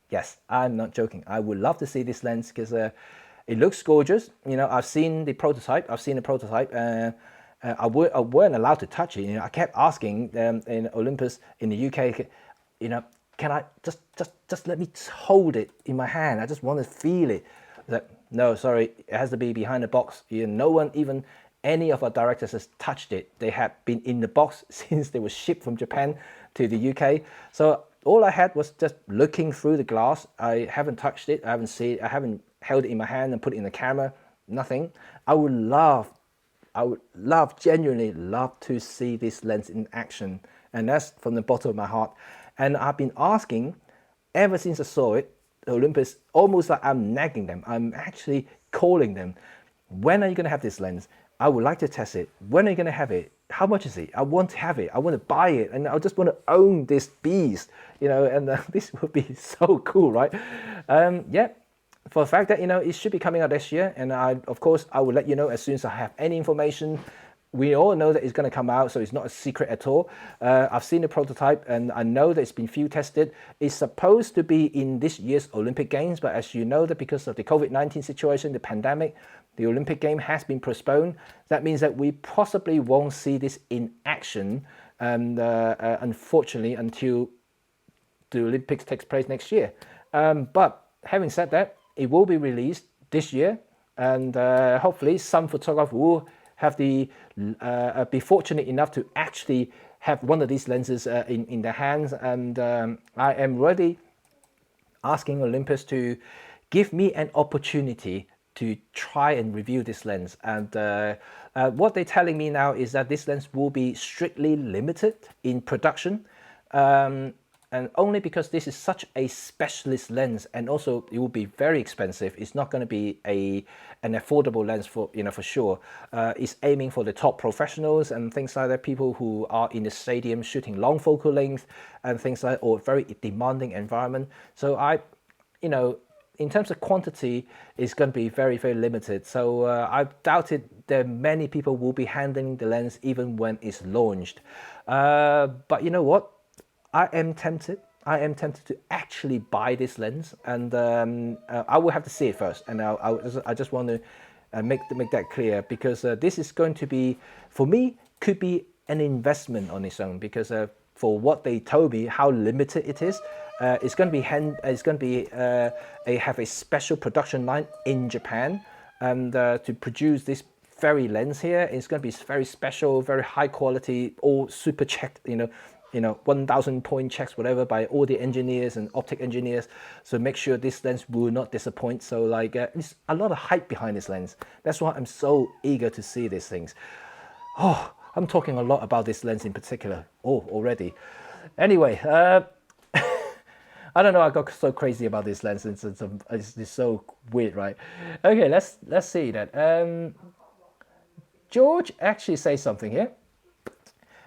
Yes, I'm not joking. I would love to see this lens because it looks gorgeous. You know, I've seen the prototype. I weren't allowed to touch it. You know, I kept asking in Olympus in the UK, you know, can I just let me hold it in my hand? I just want to feel it. Like, no, sorry, it has to be behind the box. You know, no one, even any of our directors, has touched it. They have been in the box since they were shipped from Japan to the UK. So all I had was just looking through the glass. I haven't touched it. I haven't seen it. I haven't held it in my hand and put it in the camera. Nothing. I would genuinely love to see this lens in action. And that's from the bottom of my heart. And I've been asking ever since I saw it, Olympus, almost like I'm nagging them. I'm actually calling them. When are you going to have this lens? I would like to test it. When are you going to have it? How much is it? I want to have it. I want to buy it. And I just want to own this beast, you know, and this would be so cool, right? Yeah, for the fact that, you know, it should be coming out this year. And of course, I will let you know as soon as I have any information. We all know that it's going to come out, so it's not a secret at all. I've seen the prototype and I know that it's been field tested. It's supposed to be in this year's Olympic Games, but as you know, that because of the COVID-19 situation, the pandemic, the Olympic game has been postponed. That means that we possibly won't see this in action, and unfortunately, until the Olympics takes place next year. But having said that, it will be released this year, and hopefully some photographer will have the be fortunate enough to actually have one of these lenses in their hands. And I am really asking Olympus to give me an opportunity to try and review this lens. And what they're telling me now is that this lens will be strictly limited in production, and only because this is such a specialist lens, and also it will be very expensive. It's not going to be an affordable lens for, you know, for sure. It's aiming for the top professionals and things like that, people who are in the stadium shooting long focal length and things like that, or very demanding environment. So you know, in terms of quantity, it's going to be very limited. So I doubted that many people will be handling the lens even when it's launched. But you know what? I am tempted. I am tempted to actually buy this lens, and I will have to see it first. And I just want to make that clear, because this is going to be, for me, could be an investment on its own, because for what they told me, how limited it is. It's going to be have a special production line in Japan, and to produce this very lens here. It's going to be very special, very high quality, all super checked, you know, 1,000 point checks, whatever, by all the engineers and optic engineers. So make sure this lens will not disappoint. So like, there's a lot of hype behind this lens. That's why I'm so eager to see these things. Oh, I'm talking a lot about this lens in particular. Oh, already. Anyway, I don't know. I got so crazy about this lens. It's so weird, right? Okay, let's see that. George actually says something here.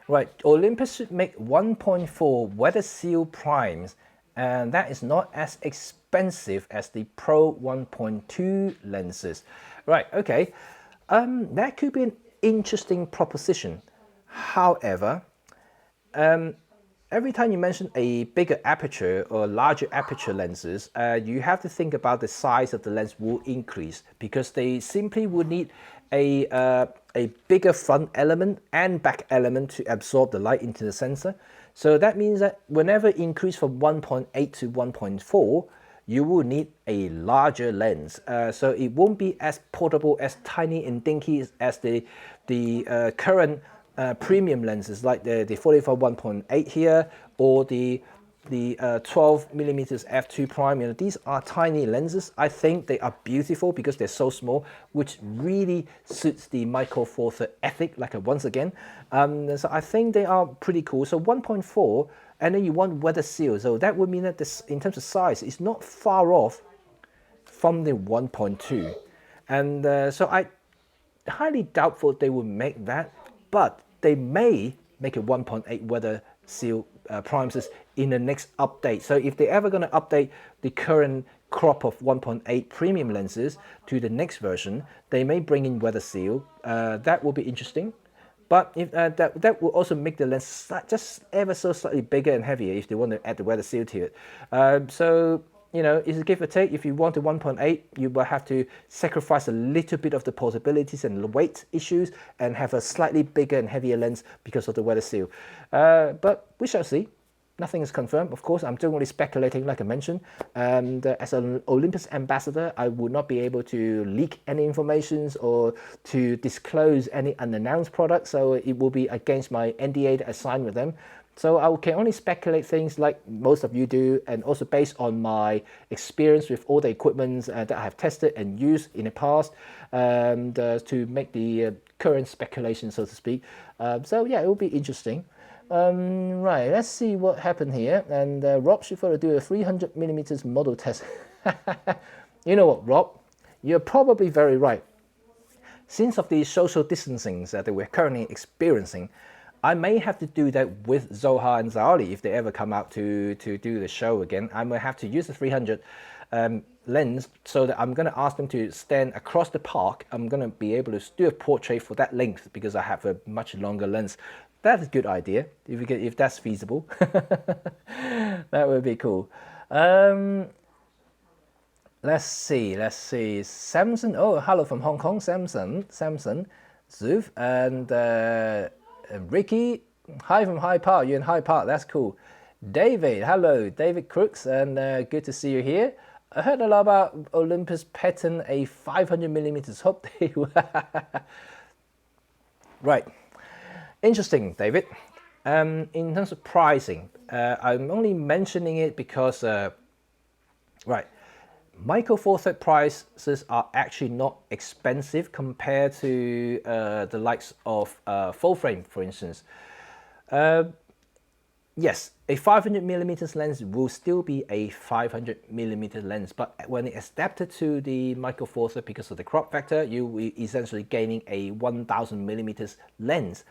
Right, Olympus should make 1.4 weather seal primes, and that is not as expensive as the Pro 1.2 lenses. Right, okay. That could be an interesting proposition. However, every time you mention a bigger aperture or larger aperture lenses, you have to think about the size of the lens will increase, because they simply would need a bigger front element and back element to absorb the light into the sensor. So that means that whenever increase from 1.8 to 1.4, you will need a larger lens. So it won't be as portable, as tiny and dinky as the current premium lenses, like the 45 1.8 here, or the 12 millimeters f2 prime. You know, these are tiny lenses. I think they are beautiful because they're so small, which really suits the Micro Four Thirds ethic, like once again. So I think they are pretty cool. So 1.4, and then you want weather seal. So that would mean that this, in terms of size, is not far off from the 1.2. And so I highly doubtful they will make that, but they may make a 1.8 weather seal primes in the next update. So if they're ever going to update the current crop of 1.8 premium lenses to the next version, they may bring in weather seal. That will be interesting. But if, that will also make the lens just ever so slightly bigger and heavier if they want to add the weather seal to it. So, you know, it's a give or take. If you want a 1.8, you will have to sacrifice a little bit of the portabilities and the weight issues and have a slightly bigger and heavier lens because of the weather seal. But we shall see. Nothing is confirmed. Of course, I'm only speculating, like I mentioned. And as an Olympus ambassador, I would not be able to leak any information or to disclose any unannounced products. So it will be against my NDA that I signed with them. So I can only speculate things like most of you do, and also based on my experience with all the equipment that I have tested and used in the past, and to make the current speculation, so to speak. So yeah, it will be interesting. Right, let's see what happened here. And Rob should to do a 300mm model test. You know what, Rob? You're probably very right. Since of the social distancing that we're currently experiencing, I may have to do that with Zoha and Zaoli if they ever come out to do the show again. I may have to use the 300 lens, so that I'm going to ask them to stand across the park. I'm going to be able to do a portrait for that length because I have a much longer lens. That's a good idea if that's feasible. That would be cool. Let's see. Samson. Oh, hello from Hong Kong, Samson, Zuf, and Ricky. Hi from High Park. You're in High Park. That's cool. David. Hello, David Crooks, and good to see you here. I heard a lot about Olympus patent a 500mm. Hope they will. Right. Interesting, David. In terms of pricing, I'm only mentioning it because, right, Micro Four Thirds prices are actually not expensive compared to the likes of full frame, for instance. Yes, a 500mm lens will still be a 500mm lens, but when it's adapted to the Micro Four Thirds because of the crop factor, you will essentially gaining a 1000mm lens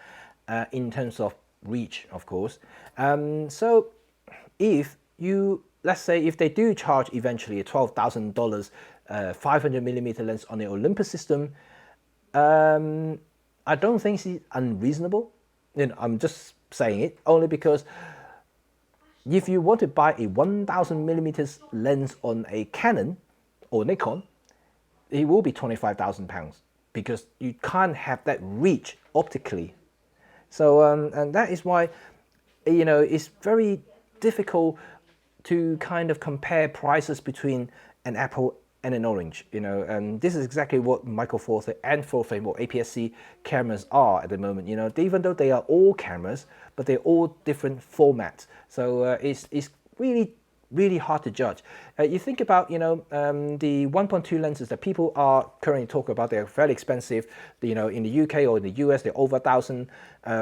in terms of reach, of course. So if you, let's say if they do charge eventually a $12,000 500mm lens on the Olympus system, I don't think it's unreasonable. You know, I'm just saying it only because if you want to buy a 1000mm lens on a Canon or Nikon, it will be £25,000 because you can't have that reach optically. So and that is why, you know, it's very difficult to kind of compare prices between an Apple and an Orange, you know, and this is exactly what Micro Four Thirds and full frame or APS-C cameras are at the moment. You know, even though they are all cameras, but they're all different formats. So it's really hard to judge. You think about, you know, the 1.2 lenses that people are currently talking about. They're very expensive. You know, in the UK or in the US, they're over $1,000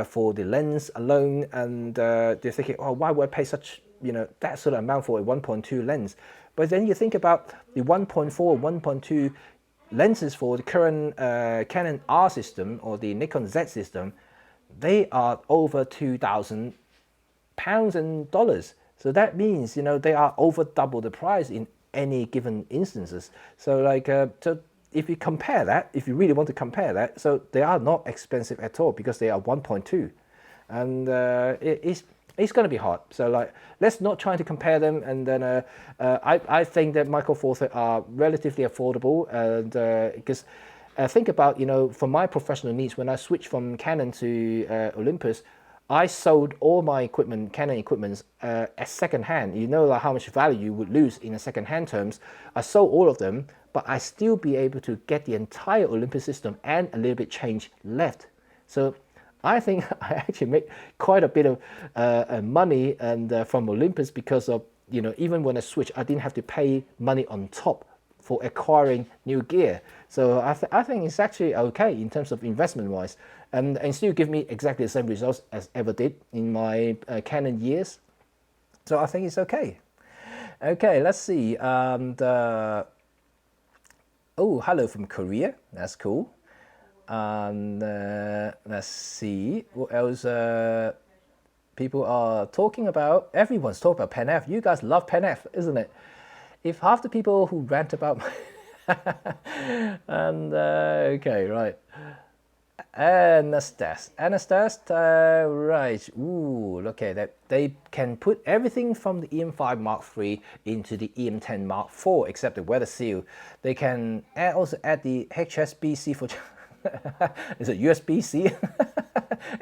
for the lens alone, and they're thinking, oh, why would I pay such, you know, that sort of amount for a 1.2 lens? But then you think about the 1.4, 1.2 lenses for the current Canon R system or the Nikon Z system, they are over £2,000 and dollars. So that means, you know, they are over double the price in any given instances. So like, so if you compare that, if you really want to compare that, so they are not expensive at all because they are 1.2, and it's going to be hard. So like, let's not try to compare them. And then I think that Micro Four Thirds are relatively affordable, and because think about, you know, for my professional needs, when I switched from Canon to Olympus, I sold all my equipment, Canon equipment, as second hand. You know, like how much value you would lose in a second hand terms. I sold all of them, but I still be able to get the entire Olympus system and a little bit change left. So I think I actually make quite a bit of money and from Olympus because of, you know, even when I switched, I didn't have to pay money on top for acquiring new gear. So I think it's actually okay in terms of investment wise, and still give me exactly the same results as ever did in my Canon years. So I think it's okay. Okay, let's see. And oh, hello from Korea. That's cool. And let's see what else people are talking about. Everyone's talking about Pan F. You guys love Pan F, isn't it? if half the people who rant about and okay, right. Anastas, right. Ooh, okay, that they can put everything from the EM5 Mark III into the EM10 Mark IV except the weather seal. They can also add the HSBC for is it USB-C?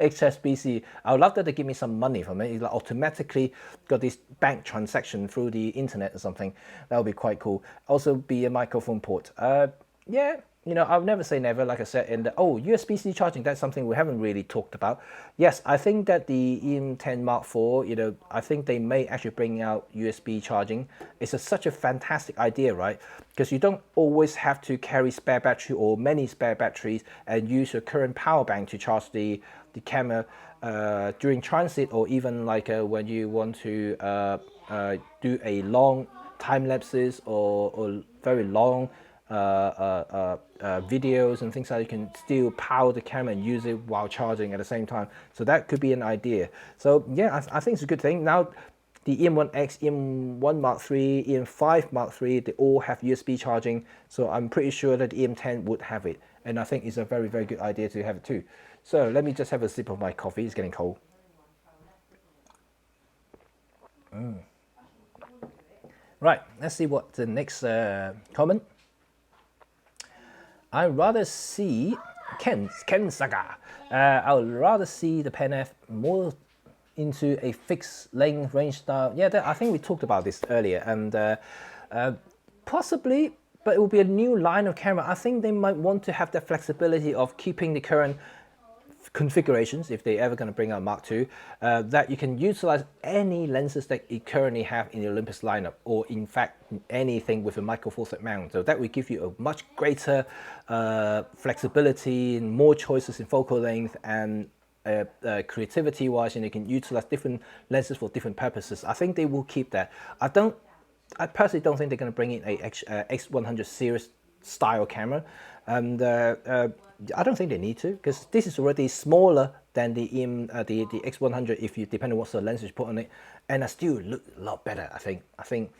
HSBC. I would love that they give me some money from it. It's like automatically got this bank transaction through the internet or something. That would be quite cool. Also be a microphone port. Yeah, you know, I'll never say never, like I said, in the, USB-C charging, that's something we haven't really talked about. Yes, I think that the EM10 Mark IV, you know, I think they may actually bring out USB charging. It's such a fantastic idea, right? Because you don't always have to carry spare battery or many spare batteries and use your current power bank to charge the camera during transit, or even like when you want to do a long time lapses or very long videos and things like that. You can still power the camera and use it while charging at the same time. So that could be an idea. So yeah, I think it's a good thing. Now the EM1X, EM1 Mark III, EM5 Mark III, they all have USB charging. So I'm pretty sure that the EM10 would have it. And I think it's a very, very good idea to have it too. So let me just have a sip of my coffee. It's getting cold. Right, let's see what the next comment. I'd rather see Ken Saga. I would rather see the Pen F more into a fixed length range style. Yeah, I think we talked about this earlier, and possibly, but it will be a new line of camera. I think they might want to have the flexibility of keeping the current configurations, if they're ever going to bring out Mark II, that you can utilize any lenses that you currently have in the Olympus lineup, or in fact anything with a micro four thirds mount. So that will give you a much greater flexibility and more choices in focal length, and creativity wise, and you can utilize different lenses for different purposes. I think they will keep that. I personally don't think they're going to bring in a X100 series style camera, and I don't think they need to, because this is already smaller than the X100 if you depend on what sort of lenses you put on it, and I still look a lot better. I think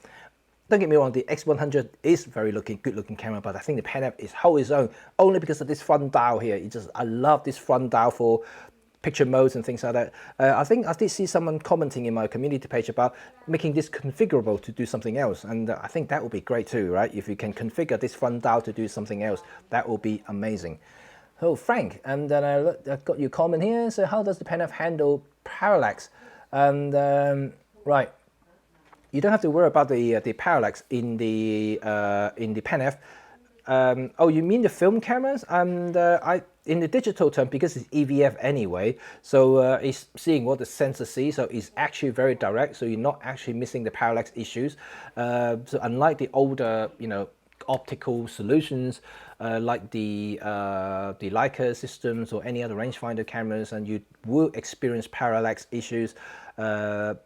don't get me wrong, the X100 is very good looking camera, but I think the Pen F is hold its own only because of this front dial here. I love this front dial for picture modes and things like that. I think I did see someone commenting in my community page about making this configurable to do something else, and I think that would be great too, right? If you can configure this front dial to do something else, that will be amazing. So Frank, and then I got your comment here. So how does the Pen F handle parallax? And right, you don't have to worry about the parallax in the Pen F. Oh, you mean the film cameras? And in the digital term, because it's EVF anyway, so it's seeing what the sensor sees, so it's actually very direct, so you're not actually missing the parallax issues. So unlike the older, you know, optical solutions like the Leica systems or any other rangefinder cameras, and you will experience parallax issues. So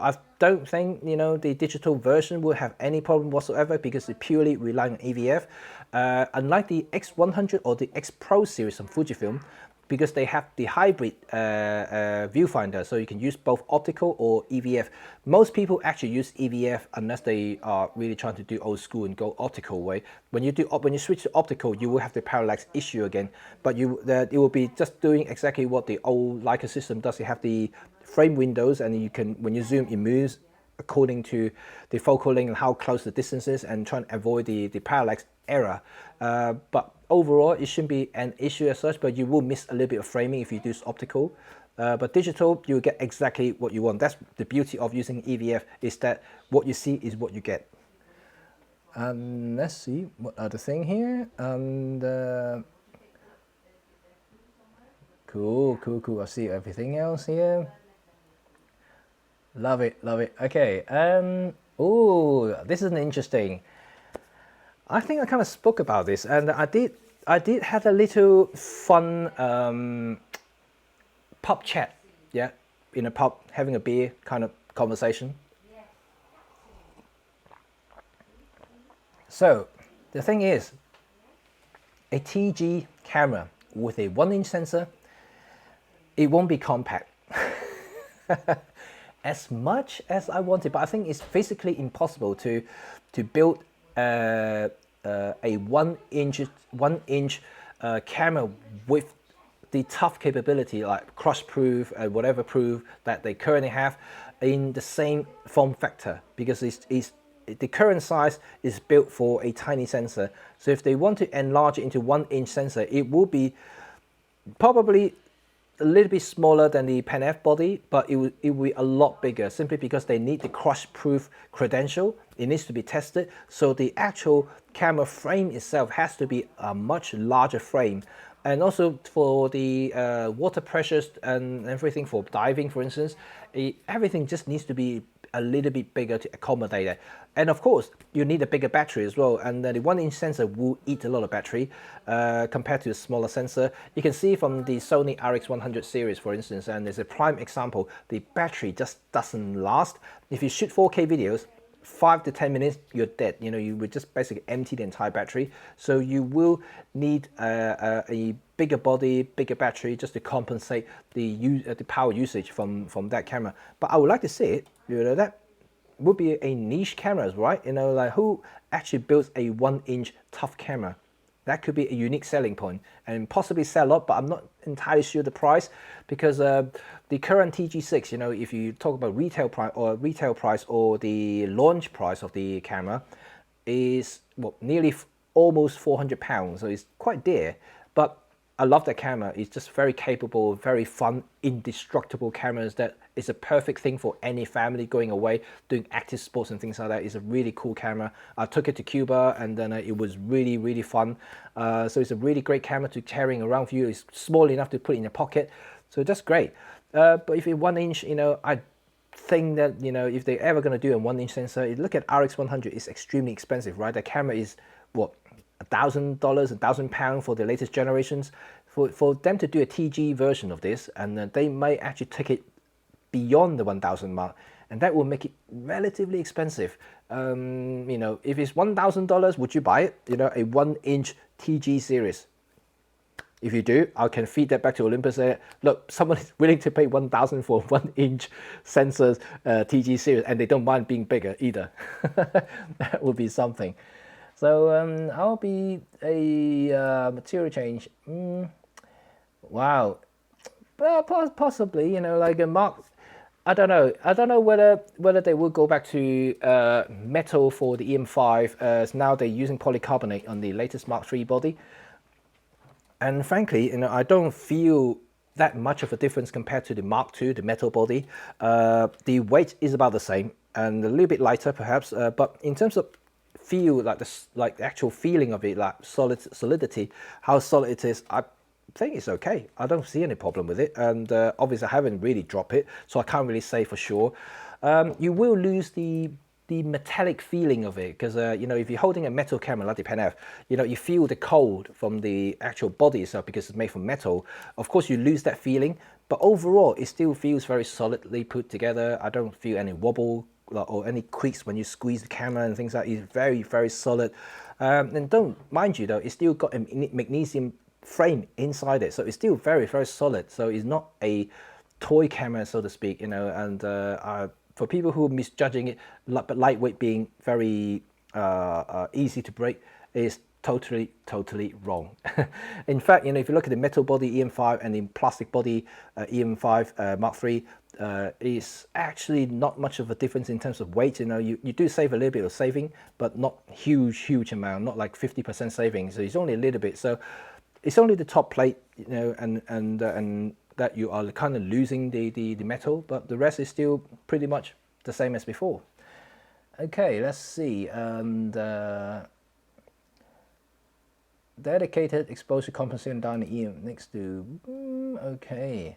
I don't think, you know, the digital version will have any problem whatsoever, because it purely relying on EVF. Unlike the X100 or the X Pro series from Fujifilm, because they have the hybrid viewfinder, so you can use both optical or EVF. Most people actually use EVF unless they are really trying to do old school and go optical way. When you switch to optical, you will have the parallax issue again, but it will be just doing exactly what the old Leica system does. You have the frame windows, and you can, when you zoom, it moves according to the focal length and how close the distance is, and try and avoid the parallax error. But overall, it shouldn't be an issue as such, but you will miss a little bit of framing if you do optical. But digital, you get exactly what you want. That's the beauty of using EVF, is that what you see is what you get. Let's see what other thing here. And cool. I see everything else here. Love it. Okay. Oh, this is interesting. I think I kind of spoke about this, and I did have a little fun pub chat, yeah, in a pub, having a beer kind of conversation. So the thing is, a TG camera with a 1-inch sensor, it won't be compact. as much as I wanted, but I think it's physically impossible to build a 1 inch camera with the tough capability like crush proof and whatever proof that they currently have in the same form factor, because it's the current size is built for a tiny sensor. So if they want to enlarge it into 1 inch sensor, it will be probably a little bit smaller than the Pan F body, but it will be a lot bigger, simply because they need the crush proof credential. It needs to be tested, so the actual camera frame itself has to be a much larger frame. And also for the water pressures and everything, for diving for instance, everything just needs to be a little bit bigger to accommodate it. And of course, you need a bigger battery as well, and the 1 inch sensor will eat a lot of battery compared to a smaller sensor. You can see from the Sony RX100 series, for instance, and there's a prime example, the battery just doesn't last. If you shoot 4K videos, 5 to 10 minutes, you're dead. You know, you would just basically empty the entire battery. So you will need a bigger body, bigger battery, just to compensate the power usage from that camera. But I would like to see it. You know, that would be a niche camera, right? You know, like who actually builds a 1 inch tough camera? That could be a unique selling point and possibly sell a lot, but I'm not entirely sure the price, because the current TG6, you know, if you talk about retail price or the launch price of the camera, is well, nearly almost £400, so it's quite dear. But I love that camera. It's just very capable, very fun, indestructible cameras that is a perfect thing for any family going away, doing active sports and things like that. It's a really cool camera. I took it to Cuba, and then it was really, really fun. So it's a really great camera to carrying around with you. It's small enough to put in your pocket. So that's great. But if it's 1 inch, you know, I think that, you know, if they're ever going to do a 1 inch sensor, look at RX100, it's extremely expensive, right? The camera is, what, $1,000, £1,000 for the latest generations. For them to do a TG version of this, and they may actually take it beyond the 1,000 mark, and that will make it relatively expensive. You know, if it's $1,000, would you buy it? You know, a 1 inch TG series. If you do, I can feed that back to Olympus. Look, someone is willing to pay 1,000 for 1 inch sensors TG series, and they don't mind being bigger either. That would be something. So I'll be a material change. Wow, well, possibly, you know, like a Mark. I don't know. I don't know whether they will go back to metal for the EM5, as now they're using polycarbonate on the latest Mark III body. And frankly, you know, I don't feel that much of a difference compared to the Mark II, the metal body. The weight is about the same and a little bit lighter, perhaps. But in terms of feel, like the actual feeling of it, like solidity, how solid it is, I think it's okay. I don't see any problem with it, and obviously I haven't really dropped it, so I can't really say for sure. You will lose the metallic feeling of it, because you know, if you're holding a metal camera like the Pan F, you know, you feel the cold from the actual body itself because it's made from metal. Of course, you lose that feeling, but overall, it still feels very solidly put together. I don't feel any wobble or any creaks when you squeeze the camera and things like that. It's very, very solid. And don't mind you though, it's still got a magnesium frame inside it, so it's still very, very solid. So it's not a toy camera, so to speak, you know. And for people who are misjudging it, but lightweight being very easy to break, is totally wrong. In fact, you know, if you look at the metal body EM5 and the plastic body EM5 Mark III, is actually not much of a difference in terms of weight. You know, you do save a little bit of saving, but not huge amount, not like 50% saving. So it's only a little bit. So it's only the top plate, you know, and that you are kind of losing the metal, but the rest is still pretty much the same as before. Okay, let's see. And dedicated exposure compensating down the EM next to okay.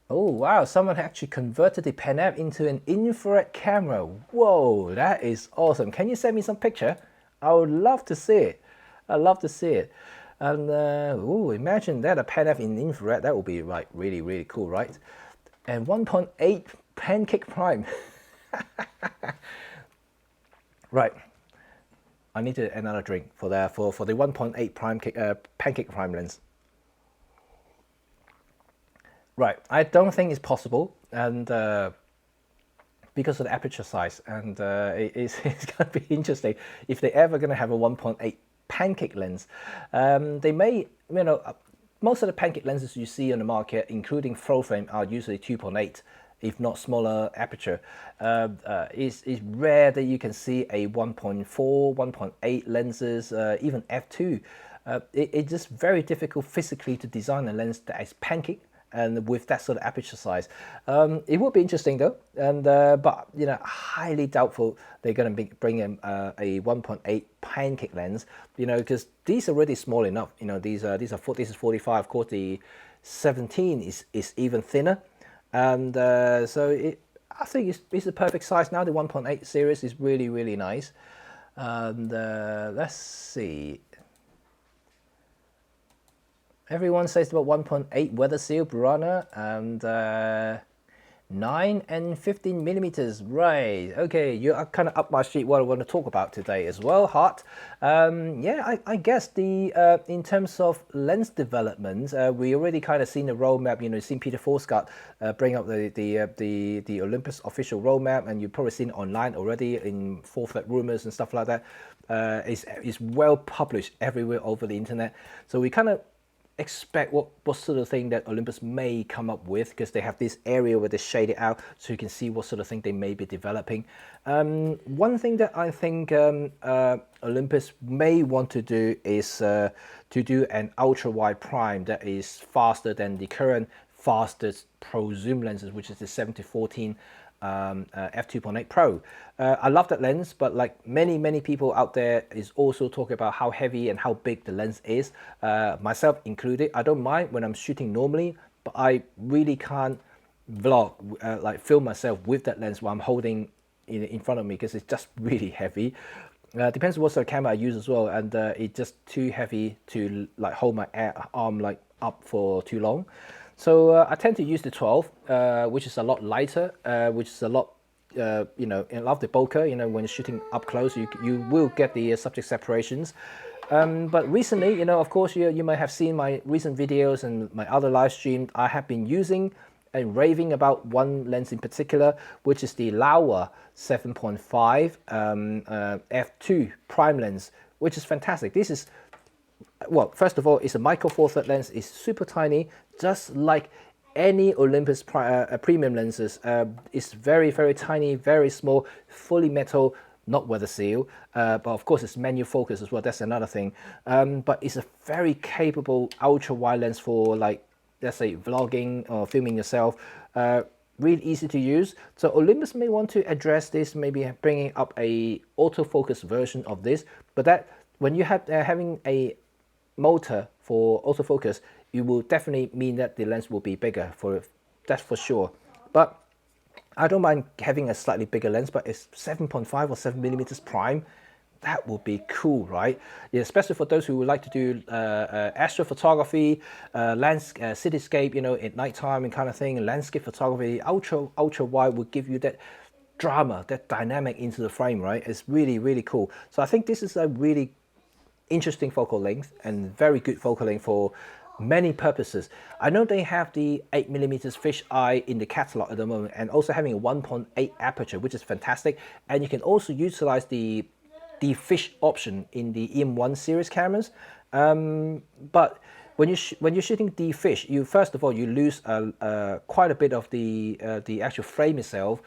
Oh wow, someone actually converted the Pan F into an infrared camera. Whoa, that is awesome. Can you send me some picture? I would love to see it. I'd love to see it. And oh, imagine that, a Pan F in infrared. That would be like really cool, right? And 1.8 Pancake Prime. Right. I need another drink for the 1.8 Pancake Prime lens. Right, I don't think it's possible, and because of the aperture size, and it's going to be interesting if they're ever going to have a 1.8 Pancake lens. They may, most of the Pancake lenses you see on the market, including full frame, are usually 2.8, if not smaller aperture. It's rare that you can see a 1.4, 1.8 lenses, even f2. It's just very difficult physically to design a lens that is Pancake and with that sort of aperture size. It would be interesting though, and but highly doubtful they're going to bring in a 1.8 Pancake lens, because these are already small enough. These is 45. Of course, the 17 is even thinner, and so I think it's the perfect size now. The 1.8 series is really nice, and let's see. Everyone says about 1.8 weather seal Burana, and 9 and 15 millimeters. Right, okay, you are kind of up my street what I want to talk about today as well, Hart. Yeah, I guess the in terms of lens development, we already kind of seen the roadmap. Seen Peter Forsgard bring up the Olympus official roadmap, and you've probably seen it online already in fourth rumors and stuff like that. It's well published everywhere over the internet, so we kind of expect what sort of thing that Olympus may come up with, because they have this area where they shade it out so you can see what sort of thing they may be developing. One thing that I think Olympus may want to do is to do an ultra wide prime that is faster than the current fastest pro zoom lenses, which is the 7-14 f2.8 Pro. I love that lens, but like many people out there is also talking about how heavy and how big the lens is, myself included. I don't mind when I'm shooting normally, but I really can't vlog, like film myself with that lens while I'm holding in front of me, because it's just really heavy. Depends on what sort of camera I use as well, and it's just too heavy to like hold my arm like up for too long. So I tend to use the 12, which is a lot lighter, which is a lot, I love the bokeh. When you're shooting up close, you will get the subject separations. But recently, of course, you might have seen my recent videos and my other live stream. I have been using and raving about one lens in particular, which is the Laowa 7.5 f2 prime lens, which is fantastic. This is, well, first of all, it's a micro four thirds lens. It's super tiny, just like any Olympus premium lenses. It's very tiny, very small, fully metal, not weather seal, but of course it's manual focus as well. That's another thing. But it's a very capable ultra wide lens for, like, let's say vlogging or filming yourself. Really easy to use. So Olympus may want to address this, maybe bringing up a autofocus version of this. But that when you have having a motor for autofocus, it will definitely mean that the lens will be bigger, that's for sure. But I don't mind having a slightly bigger lens, but it's 7.5 or 7 millimeters prime. That would be cool, right? Yeah, especially for those who would like to do astrophotography, cityscape, at nighttime and kind of thing, landscape photography. Ultra wide would give you that drama, that dynamic into the frame, right? It's really cool. So I think this is a really interesting focal length and very good focal length for many purposes. I know they have the 8mm fisheye in the catalog at the moment, and also having a 1.8 aperture, which is fantastic. And you can also utilize the fish option in the E-M10 series cameras. But when you're shooting the fish, first of all you lose quite a bit of the actual frame itself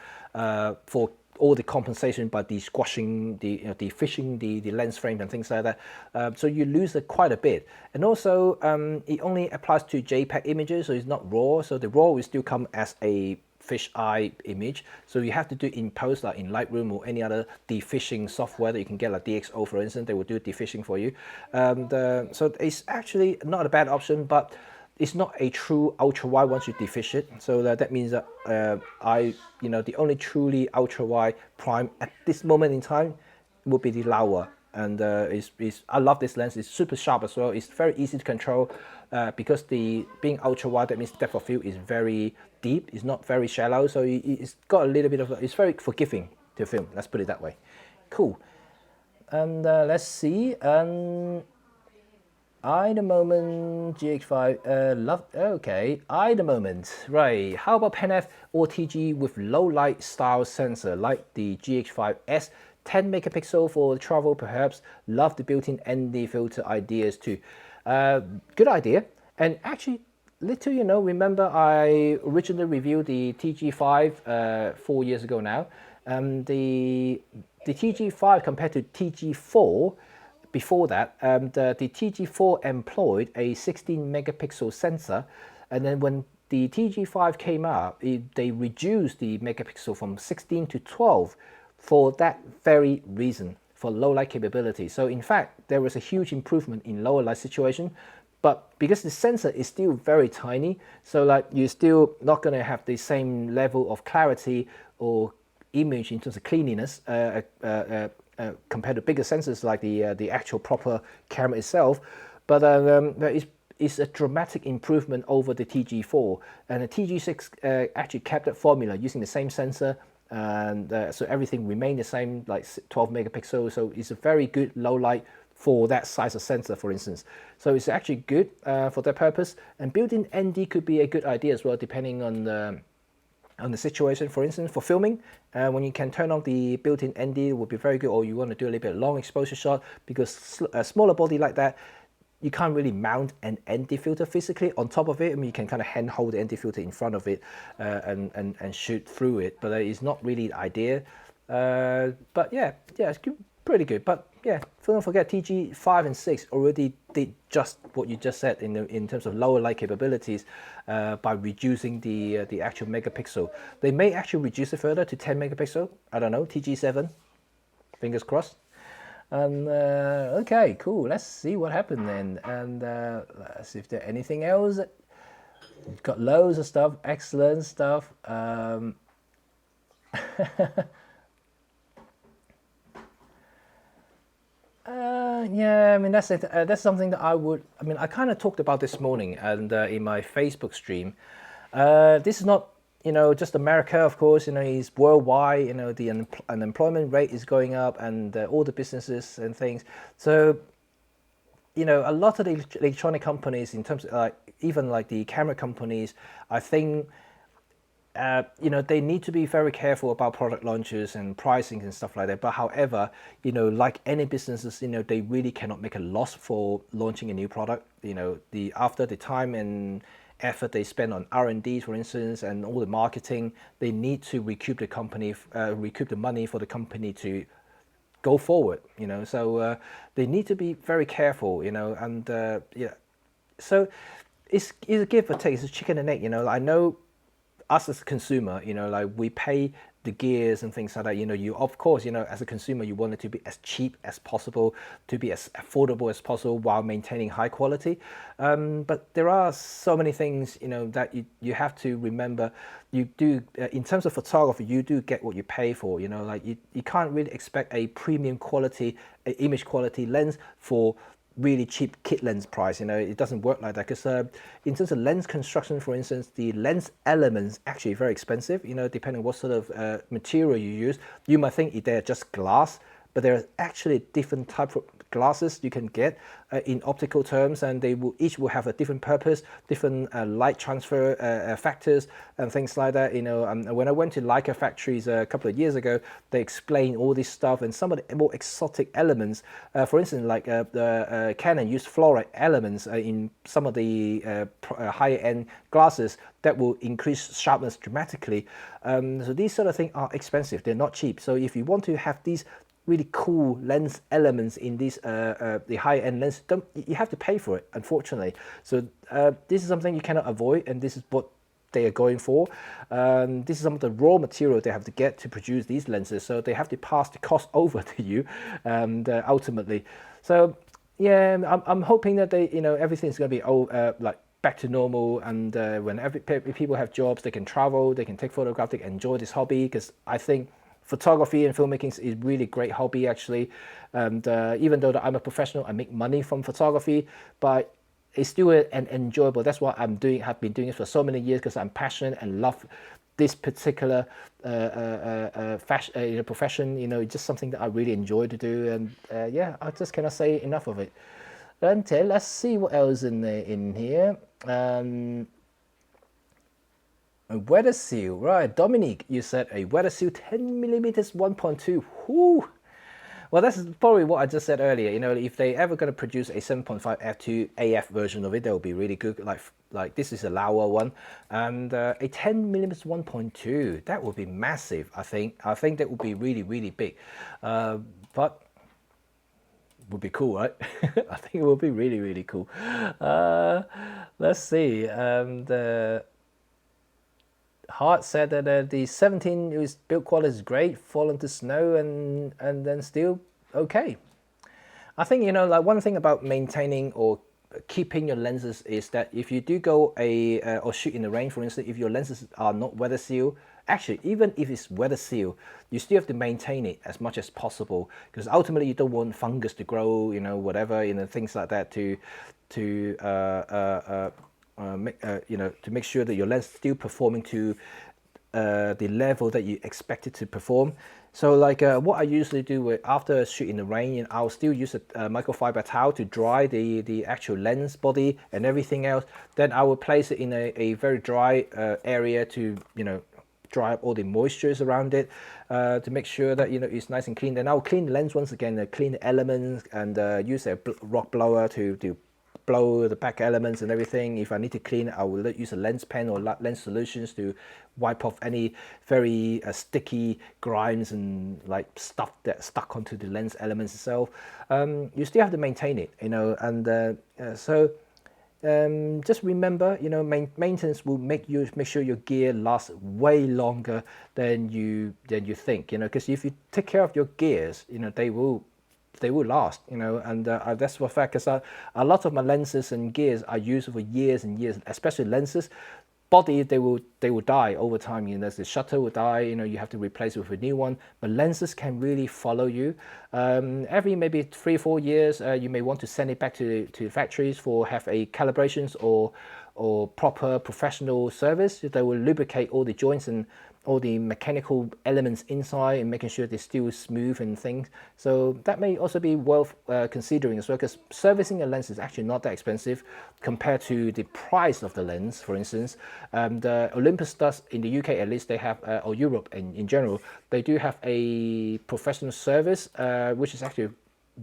for all the compensation by the squashing, the fishing, the lens frame and things like that. So you lose it quite a bit. And also it only applies to JPEG images, so it's not RAW. So the RAW will still come as a fish eye image. So you have to do in post, like in Lightroom or any other defishing software that you can get, like DxO for instance, they will do defishing for you. So it's actually not a bad option, but it's not a true ultra wide once you defish it. So that means that the only truly ultra wide prime at this moment in time would be the Laowa. And I love this lens. It's super sharp as well. It's very easy to control because being ultra wide, that means depth of field is very deep. It's not very shallow, so it's got a little bit of. It's very forgiving to film. Let's put it that way. Cool. And let's see. I the moment GH5 love okay. I the moment right. How about PenF or TG with low light style sensor like the GH5S, 10 megapixel for travel perhaps. Love the built-in ND filter ideas too. Good idea. And actually, little you know, remember I originally reviewed the TG5 4 years ago now. The TG5 compared to TG4. Before that, the TG4 employed a 16 megapixel sensor, and then when the TG5 came out, they reduced the megapixel from 16 to 12 for that very reason, for low light capability. So in fact, there was a huge improvement in lower light situation, but because the sensor is still very tiny, so like you're still not going to have the same level of clarity or image in terms of cleanliness compared to bigger sensors like the actual proper camera itself, but it's a dramatic improvement over the TG4, and the TG6 actually kept that formula using the same sensor, and so everything remained the same, like 12 megapixels. So it's a very good low light for that size of sensor, for instance. So it's actually good for that purpose, and built-in ND could be a good idea as well, depending on the situation. For instance, for filming, when you can turn on the built-in ND, would be very good, or you want to do a little bit of long exposure shot, because a smaller body like that, you can't really mount an ND filter physically on top of it. I mean, you can kind of hand hold the ND filter in front of it and shoot through it, but it's not really the idea. But yeah, it's pretty good. But yeah, don't forget TG5 and 6 already did just what you just said in terms of lower light capabilities by reducing the actual megapixel. They may actually reduce it further to 10 megapixel. I don't know, TG7, fingers crossed. And okay, cool. Let's see what happened then, and let's see if there's anything else. We've got loads of stuff, excellent stuff. Yeah, I mean that's it. That's something that I kind of talked about this morning and in my Facebook stream. This is not, just America, of course. It's worldwide. The unemployment rate is going up, and all the businesses and things. So, a lot of the electronic companies, in terms of even like the camera companies, I think. They need to be very careful about product launches and pricing and stuff like that. But however, like any businesses, they really cannot make a loss for launching a new product. After the time and effort they spend on R&D, for instance, and all the marketing, they need to recoup the money for the company to go forward. So they need to be very careful. And yeah, so it's a give or take. It's a chicken and egg. I know. Us as a consumer, like we pay the gears and things like that. You of course, as a consumer, you want it to be as cheap as possible, to be as affordable as possible while maintaining high quality. But there are so many things, that you have to remember. You do, in terms of photography, you do get what you pay for. Like you can't really expect a premium quality, image quality lens for really cheap kit lens price. It doesn't work like that, because in terms of lens construction, for instance, the lens elements actually very expensive. Depending on what sort of material you use. You might think they're just glass, but there are actually different types of glasses you can get in optical terms, and they each will have a different purpose, different light transfer factors and things like that. When I went to Leica factories a couple of years ago, they explained all this stuff, and some of the more exotic elements, for instance, like Canon used fluoride elements in some of the higher end glasses that will increase sharpness dramatically. So these sort of things are expensive, they're not cheap. So if you want to have these really cool lens elements in these the high-end lens, you have to pay for it, unfortunately. So this is something you cannot avoid, and this is what they are going for. This is some of the raw material they have to get to produce these lenses, so they have to pass the cost over to you, and ultimately. So yeah, I'm hoping that everything's going to be like back to normal, and when people have jobs, they can travel, they can take photographs, they can enjoy this hobby, because I think photography and filmmaking is really great hobby, actually. And even though I'm a professional, I make money from photography, but it's still an enjoyable. That's what have been doing it for so many years, because I'm passionate and love this particular profession. It's just something that I really enjoy to do, and yeah, I just cannot say enough of it. Okay, let's see what else in here. A weather seal, right? Dominique, you said a weather seal 10 millimeters 1.2. Whoo! Well, that's probably what I just said earlier. You know, if they ever going to produce a 7.5 f2 AF version of it, that would be really good. Like this is a lower one, and a 10 millimeters 1.2. That would be massive. I think that would be really big, but would be cool, right? I think it would be really cool. Let's see. Hart said that the 17 build quality is great, fall into snow and then still okay. I think, you know, like one thing about maintaining or keeping your lenses is that if you do go or shoot in the rain, for instance, if your lenses are not weather sealed, actually even if it's weather sealed, you still have to maintain it as much as possible, because ultimately you don't want fungus to grow, you know, whatever, you know, things like that to make sure that your lens is still performing to the level that you expect it to perform. So like what I usually do after a shoot in the rain, I'll still use a microfiber towel to dry the actual lens body and everything else. Then I will place it in a very dry area to, you know, dry up all the moistures around it to make sure that, you know, it's nice and clean. Then I'll clean the lens once again, clean the elements, and use a rock blower to blow the back elements and everything. If I need to clean it, I will use a lens pen or lens solutions to wipe off any very sticky grimes and like stuff that stuck onto the lens elements itself. You still have to maintain it, you know, and just remember, you know, maintenance will make sure your gear lasts way longer than you think, you know, because if you take care of your gears, you know, they will last, you know, and that's for a fact, because a lot of my lenses and gears are used for years and years, especially lenses. Body, they will die over time, you know, the shutter will die, you know, you have to replace it with a new one, but lenses can really follow you. Every maybe 3-4 years, you may want to send it back to factories for have a calibrations or proper professional service. They will lubricate all the joints and all the mechanical elements inside and making sure they're still smooth and things. So that may also be worth considering as well, because servicing a lens is actually not that expensive compared to the price of the lens. For instance, the Olympus does, in the UK at least, they have, or Europe in general, they do have a professional service, which is actually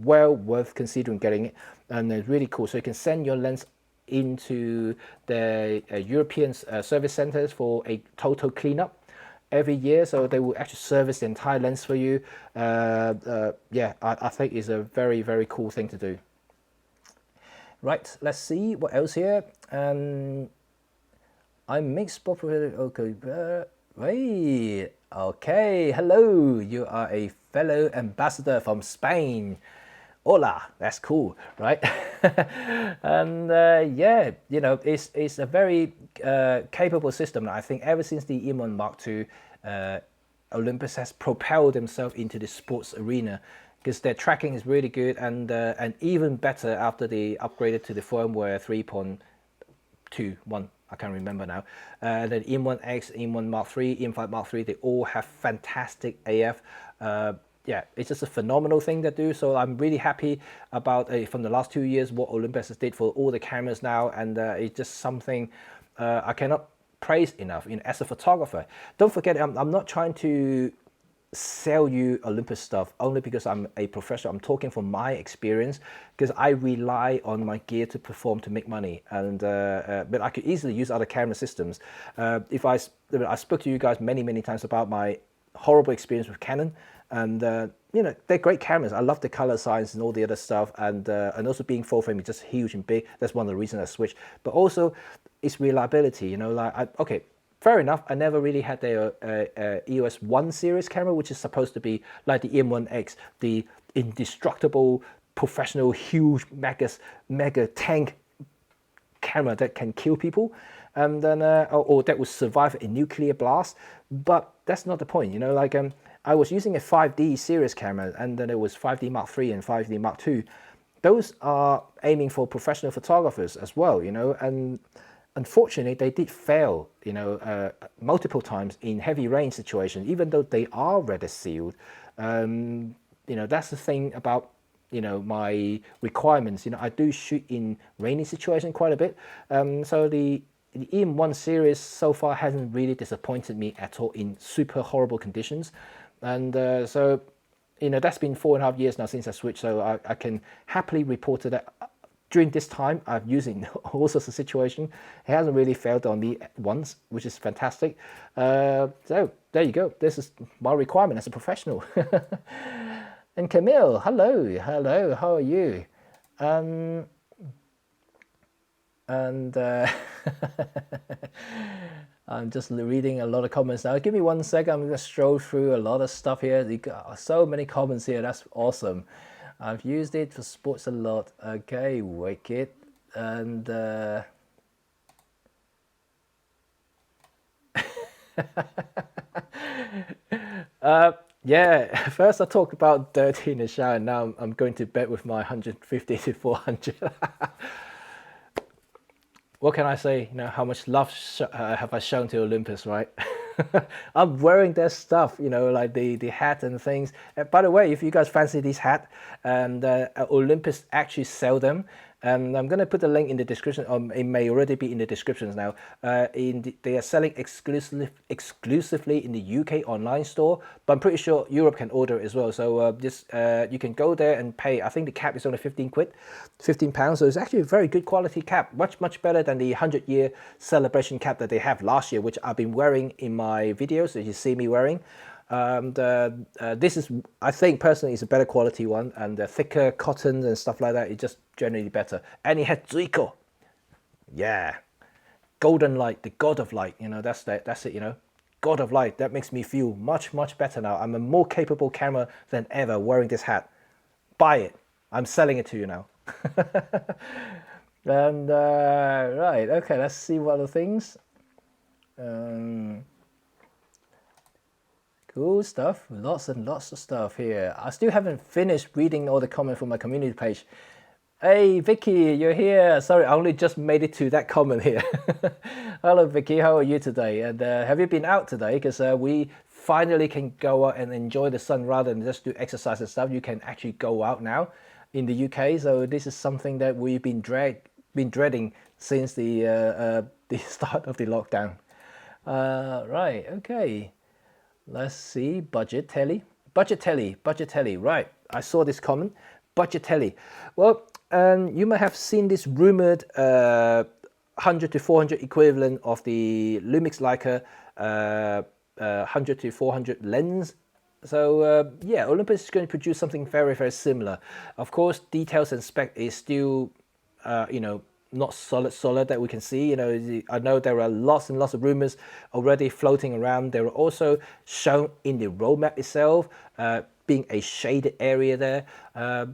well worth considering getting it, and it's really cool. So you can send your lens into the European service centers for a total cleanup every year, so they will actually service the entire lens for you. Yeah, I think it's a very cool thing to do. Right, let's see what else here. I mix popular. Okay, wait. Okay, hello. You are a fellow ambassador from Spain. Hola, that's cool, right? And yeah, you know, it's a very capable system. I think ever since the E-M10 Mark II, Olympus has propelled themselves into the sports arena, because their tracking is really good, and even better after they upgraded to the firmware 3.21. I can't remember now. The E-M10X, E-M10 Mark III, E-M5 Mark III, they all have fantastic AF. Yeah, it's just a phenomenal thing to do. So I'm really happy about from the last 2 years what Olympus has did for all the cameras now, and it's just something I cannot praise enough. You know, as a photographer, don't forget, I'm not trying to sell you Olympus stuff only because I'm a professional. I'm talking from my experience, because I rely on my gear to perform, to make money, and but I could easily use other camera systems. If I spoke to you guys many times about my horrible experience with Canon, and you know, they're great cameras. I love the color science and all the other stuff, and also being full frame is just huge and big. That's one of the reasons I switched. But also, it's reliability. You know, like okay, fair enough. I never really had the EOS 1 series camera, which is supposed to be like the E-M10X, the indestructible, professional, huge, mega tank camera that can kill people, and then or that would survive a nuclear blast. But that's not the point, you know. Like I was using a 5D series camera, and then it was 5D Mark III and 5D Mark II. Those are aiming for professional photographers as well, you know, and unfortunately they did fail, you know, multiple times in heavy rain situations, even though they are weather sealed. You know, that's the thing about, you know, my requirements. You know, I do shoot in rainy situation quite a bit, so the E-M1 series so far hasn't really disappointed me at all in super horrible conditions. And so, you know, that's been 4.5 years now since I switched, so I can happily report that during this time I've used it in all sorts of situations. It hasn't really failed on me once, which is fantastic. So there you go. This is my requirement as a professional. And Camille, hello, how are you? And I'm just reading a lot of comments now. Give me 1 second. I'm going to stroll through a lot of stuff here. You got so many comments here. That's awesome. I've used it for sports a lot. Okay, wicked. And yeah, first I talked about dirty in the shower. Now I'm going to bed with my 150 to 400. What can I say? You know, how much love have I shown to Olympus, right? I'm wearing their stuff, you know, like the hat and things. By the way, if you guys fancy this hat, and Olympus actually sell them. I'm going to put the link in the description. It may already be in the descriptions now. They are selling exclusively in the UK online store, but I'm pretty sure Europe can order it as well. So just you can go there and pay. I think the cap is only 15 quid, 15 pounds. So it's actually a very good quality cap, much better than the 100-year celebration cap that they have last year, which I've been wearing in my videos that you see me wearing. This is, I think personally, is a better quality one, and the thicker cotton and stuff like that is just generally better. And it had Zuiko, yeah, golden light, the god of light. You know, that's it. You know, god of light. That makes me feel much better now. I'm a more capable camera than ever wearing this hat. Buy it. I'm selling it to you now. And right, okay. Let's see what other things. Cool stuff, lots and lots of stuff here. I still haven't finished reading all the comments from my community page. Hey Vicky, you're here. Sorry, I only just made it to that comment here. Hello Vicky, how are you today? And have you been out today? Because we finally can go out and enjoy the sun rather than just do exercise and stuff. You can actually go out now in the UK. So this is something that we've been dreading since the start of the lockdown. Right, okay. Let's see, budget telly, right. I saw this comment, budget telly. Well, you might have seen this rumored 100 to 400 equivalent of the Lumix Leica 100 to 400 lens. So yeah, Olympus is going to produce something very similar. Of course, details and spec is still, you know, not solid that we can see. You know, I know there are lots and lots of rumors already floating around. They were also shown in the roadmap itself, being a shaded area there.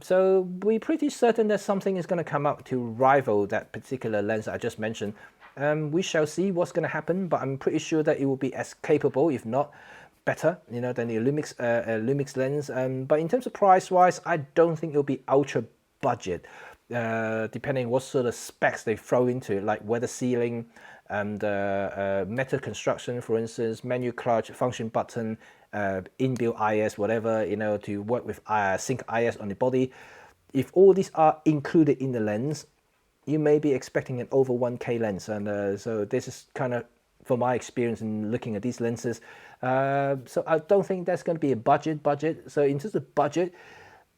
So we're pretty certain that something is going to come up to rival that particular lens I just mentioned. We shall see what's going to happen, but I'm pretty sure that it will be as capable, if not better, you know, than the Lumix lens. But in terms of price-wise, I don't think it'll be ultra budget. Depending what sort of specs they throw into it, like weather sealing and metal construction, for instance, menu clutch, function button, inbuilt IS, whatever, you know, to work with sync IS on the body. If all these are included in the lens, you may be expecting an over 1K lens. And so this is kind of, from my experience in looking at these lenses, so I don't think that's going to be a budget. So in terms of budget,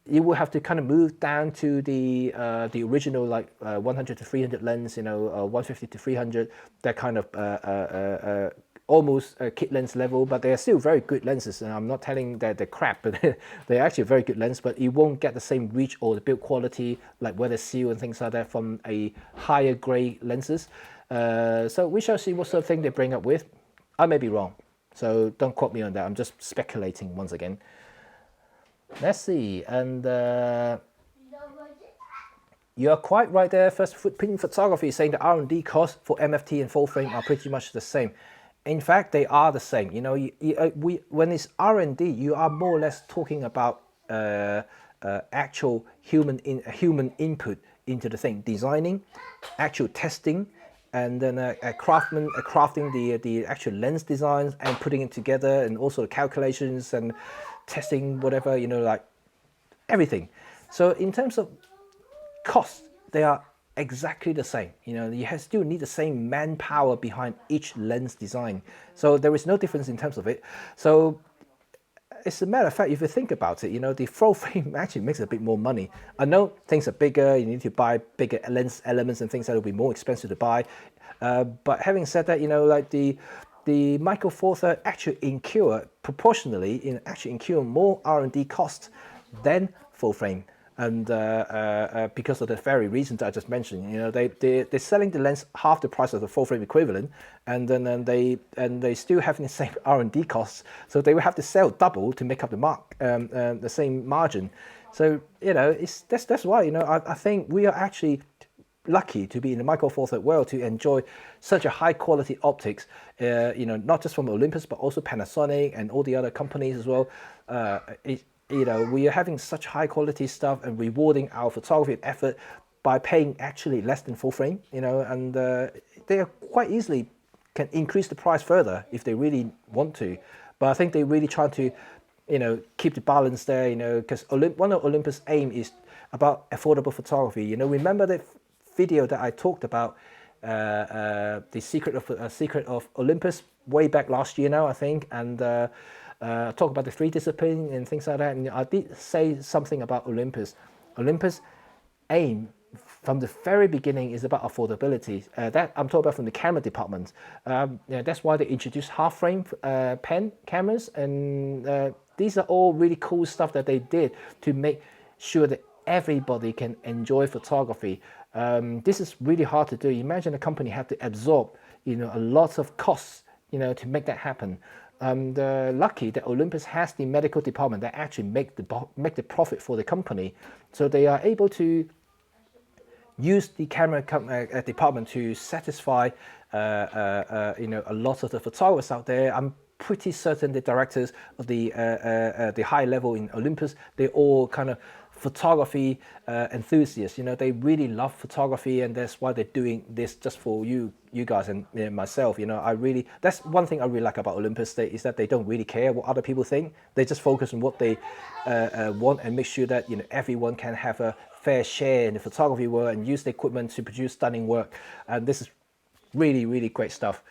you will have to kind of move down to the original, like 100 to 300 lens, you know, 150 to 300, that kind of almost kit lens level. But they are still very good lenses, and I'm not telling that they're crap, but they're actually a very good lens. But you won't get the same reach or the build quality, like weather seal and things like that, from a higher grade lenses. So we shall see what sort of thing they bring up with. I may be wrong, so don't quote me on that. I'm just speculating once again. Let's see, and you are quite right there. First Footprint Photography is saying the R&D costs for MFT and full frame are pretty much the same. In fact, they are the same. You know, when it's R&D, you are more or less talking about actual human input into the thing, designing, actual testing, and then crafting the actual lens designs and putting it together, and also calculations and testing, whatever, you know, like everything. So in terms of cost, they are exactly the same. You know, you still need the same manpower behind each lens design. So there is no difference in terms of it. So as a matter of fact, if you think about it, you know, the full frame actually makes a bit more money. I know things are bigger, you need to buy bigger lens elements and things that will be more expensive to buy. But having said that, you know, like the Micro Four Thirds actually incur proportionally incur more R&D costs than full frame. And because of the very reasons I just mentioned, you know, they're selling the lens half the price of the full frame equivalent, and then they still have the same R&D costs, so they will have to sell double to make up the same margin. So you know, that's why, you know, I think we are actually lucky to be in the Micro Four Thirds world to enjoy such a high quality optics. You know, not just from Olympus but also Panasonic and all the other companies as well. You know, we are having such high quality stuff and rewarding our photography effort by paying actually less than full frame, you know, and they are quite easily can increase the price further if they really want to. But I think they really try to, you know, keep the balance there, you know, because one of Olympus' aim is about affordable photography. You know, remember the video that I talked about, the secret of Olympus way back last year now, I think, and talk about the 3 disciplines and things like that. And I did say something about Olympus. Olympus' aim from the very beginning is about affordability. That I'm talking about from the camera department. Yeah, that's why they introduced half frame pen cameras, and these are all really cool stuff that they did to make sure that everybody can enjoy photography. This is really hard to do. Imagine a company have to absorb, you know, a lot of costs, you know, to make that happen. Lucky that Olympus has the medical department that actually make the profit for the company, so they are able to use the camera department to satisfy you know, a lot of the photographers out there. I'm pretty certain the directors of the high level in Olympus, they're all kind of photography enthusiasts. You know, they really love photography, and that's why they're doing this just for you guys and myself. You know, that's one thing I really like about Olympus, is that they don't really care what other people think. They just focus on what they want and make sure that, you know, everyone can have a fair share in the photography world and use the equipment to produce stunning work. And this is really, really great stuff.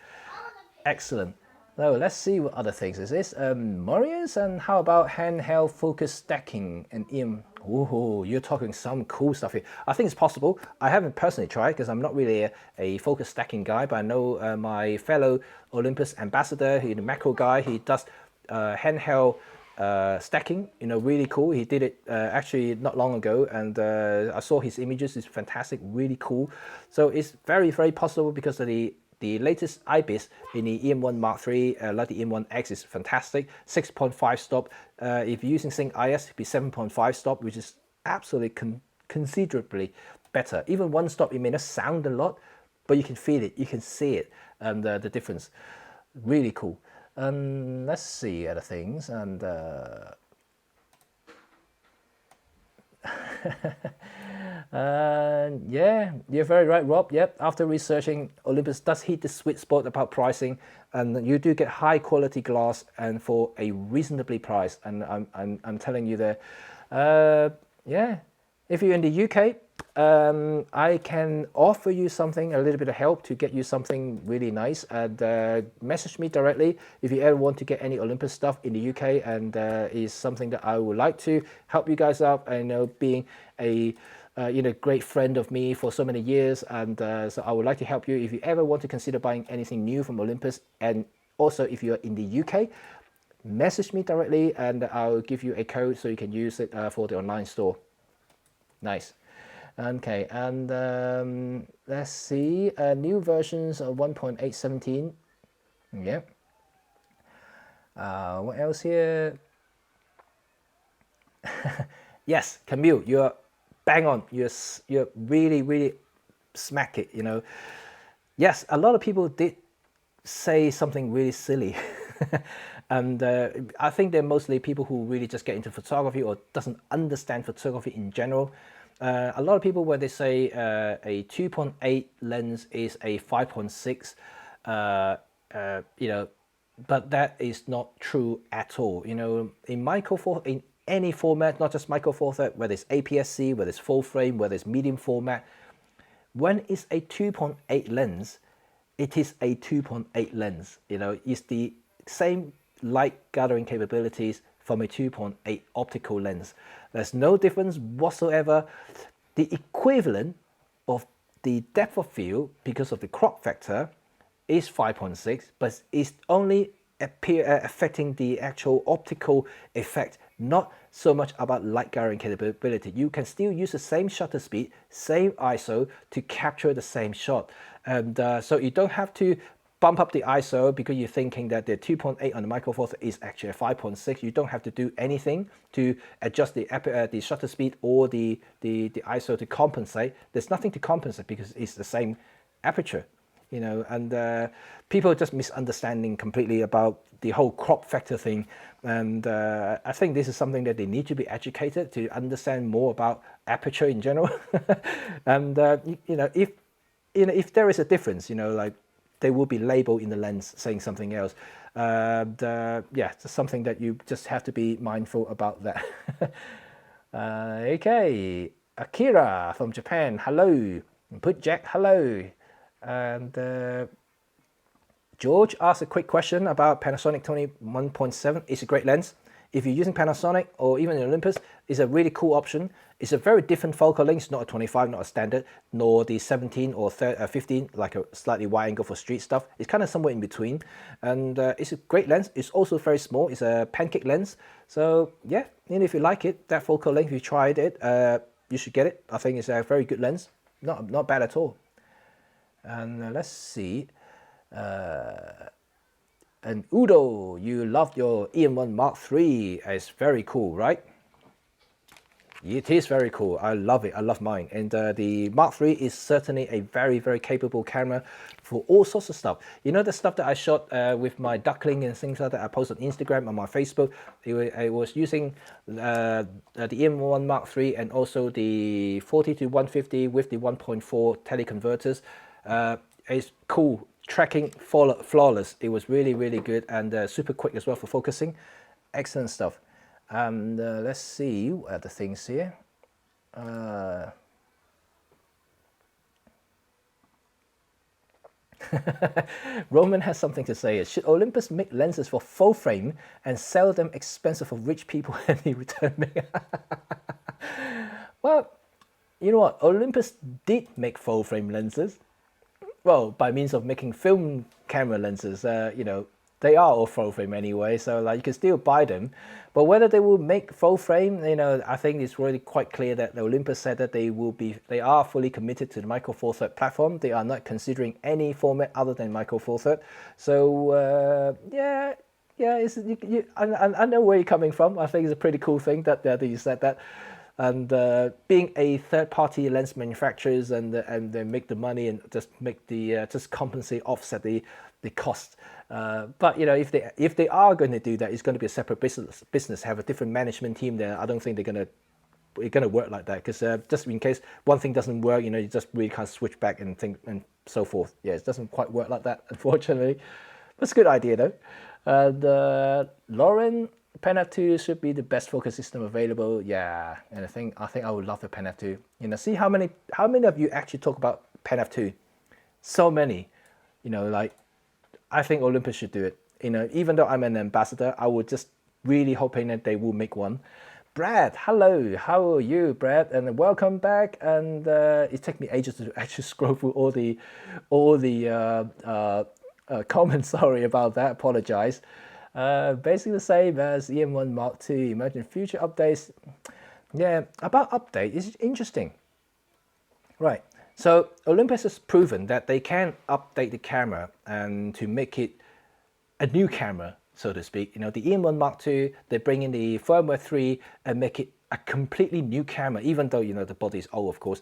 Excellent. Now let's see what other things is this. Marius, and how about handheld focus stacking and EM? Oh, you're talking some cool stuff here. I think it's possible. I haven't personally tried because I'm not really a focus stacking guy, but I know my fellow Olympus ambassador, he's a macro guy, he does handheld stacking, you know, really cool. He did it actually not long ago, and I saw his images. It's fantastic, really cool. So it's very, very possible because of the latest IBIS in the EM1 Mark III, like the EM1X, is fantastic. 6.5 stop. If you're using Sync IS, it'd be 7.5 stop, which is absolutely considerably better. Even 1 stop, it may not sound a lot, but you can feel it, you can see it, and the difference. Really cool. Let's see other things, and yeah, you're very right, Rob. Yep, after researching, Olympus does hit the sweet spot about pricing, and you do get high quality glass and for a reasonably priced. And I'm telling you there, yeah, if you're in the UK, I can offer you something, a little bit of help to get you something really nice. And message me directly if you ever want to get any Olympus stuff in the UK, and is something that I would like to help you guys out. I know, being a you know, great friend of me for so many years, and so I would like to help you if you ever want to consider buying anything new from Olympus. And also, if you're in the UK, message me directly, and I'll give you a code so you can use it for the online store. Nice. Okay, and let's see, new versions of 1.817. Yeah. What else here? Yes, Camille, you're bang on. You're really, really smack it, you know. Yes, a lot of people did say something really silly. And I think they're mostly people who really just get into photography or doesn't understand photography in general. A lot of people, when they say a 2.8 lens is a 5.6, you know, but that is not true at all. You know, in any format, not just Micro Four Thirds, whether it's APS-C, whether it's full frame, whether it's medium format. When it's a 2.8 lens, it is a 2.8 lens. You know, it's the same light gathering capabilities from a 2.8 optical lens. There's no difference whatsoever. The equivalent of the depth of field because of the crop factor is 5.6, but it's only affecting the actual optical effect, not so much about light gathering capability. You can still use the same shutter speed, same ISO to capture the same shot. And so you don't have to bump up the ISO because you're thinking that the 2.8 on the Micro Four Thirds is actually a 5.6. You don't have to do anything to adjust the shutter speed or the ISO to compensate. There's nothing to compensate because it's the same aperture. You know, and people are just misunderstanding completely about the whole crop factor thing. And I think this is something that they need to be educated to understand more about aperture in general. And if there is a difference, you know, like they will be labeled in the lens saying something else. Yeah, it's something that you just have to be mindful about that. Okay, Akira from Japan, hello. Put Jack, hello. And George asked a quick question about Panasonic 21.7. It's a great lens. If you're using Panasonic or even Olympus, it's a really cool option. It's a very different focal length. It's not a 25, not a standard, nor the 17 or 15, like a slightly wide angle for street stuff. It's kind of somewhere in between. And it's a great lens. It's also very small. It's a Pancake lens. So yeah, and if you like it, that focal length, if you tried it, you should get it. I think it's a very good lens. Not bad at all. And let's see. And Udo, you loved your E-M1 Mark III. It's very cool, right? It is very cool. I love it. I love mine. And the Mark III is certainly a very, very capable camera for all sorts of stuff. You know the stuff that I shot with my duckling and things like that I post on Instagram and my Facebook? I was using the E-M1 Mark III and also the 40 to 150 with the 1.4 teleconverters. It's cool, tracking flawless. It was really, really good and super quick as well for focusing. Excellent stuff. And let's see what are the things here. Roman has something to say. Should Olympus make lenses for full frame and sell them expensive for rich people and they return me? Well, you know what? Olympus did make full frame lenses. Well, by means of making film camera lenses, you know, they are all full frame anyway, so like you can still buy them. But whether they will make full frame, you know, I think it's really quite clear that Olympus said that they are fully committed to the Micro Four Thirds platform. They are not considering any format other than Micro Four Thirds. So yeah, I know where you're coming from. I think it's a pretty cool thing that you said that. And being a third-party lens manufacturers and they make the money and just make the just compensate, offset the cost. But you know, if they are going to do that, it's going to be a separate business. Have a different management team there. I don't think it's gonna work like that, because just in case one thing doesn't work, you know, you just really can't switch back and think and so forth. Yeah, it doesn't quite work like that, unfortunately. But it's a good idea though. And Lauren, Pen F2 should be the best focus system available. Yeah, and I think I would love the Pen F2. You know, see how many of you actually talk about Pen F2? So many. You know, like I think Olympus should do it. You know, even though I'm an ambassador, I would just really hoping that they will make one. Brad, hello, how are you, Brad? And welcome back. And it took me ages to actually scroll through all the comments. Sorry about that. Apologize. Basically the same as E-M1 Mark II. Imagine future updates. Yeah, about update is interesting. Right. So Olympus has proven that they can update the camera and to make it a new camera, so to speak. You know, the E-M1 Mark II, they bring in the Firmware 3 and make it a completely new camera, even though, you know, the body is old, of course.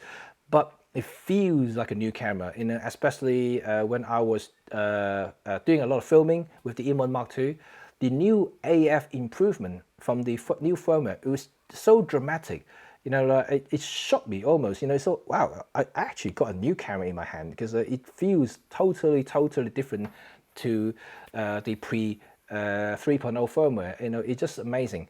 But it feels like a new camera, you know, especially when I was doing a lot of filming with the E-M1 Mark II. The new AF improvement from the new firmware, it was so dramatic. You know, it shocked me almost, you know, so wow, I actually got a new camera in my hand, because it feels totally different to the pre 3.0 firmware. You know, it's just amazing.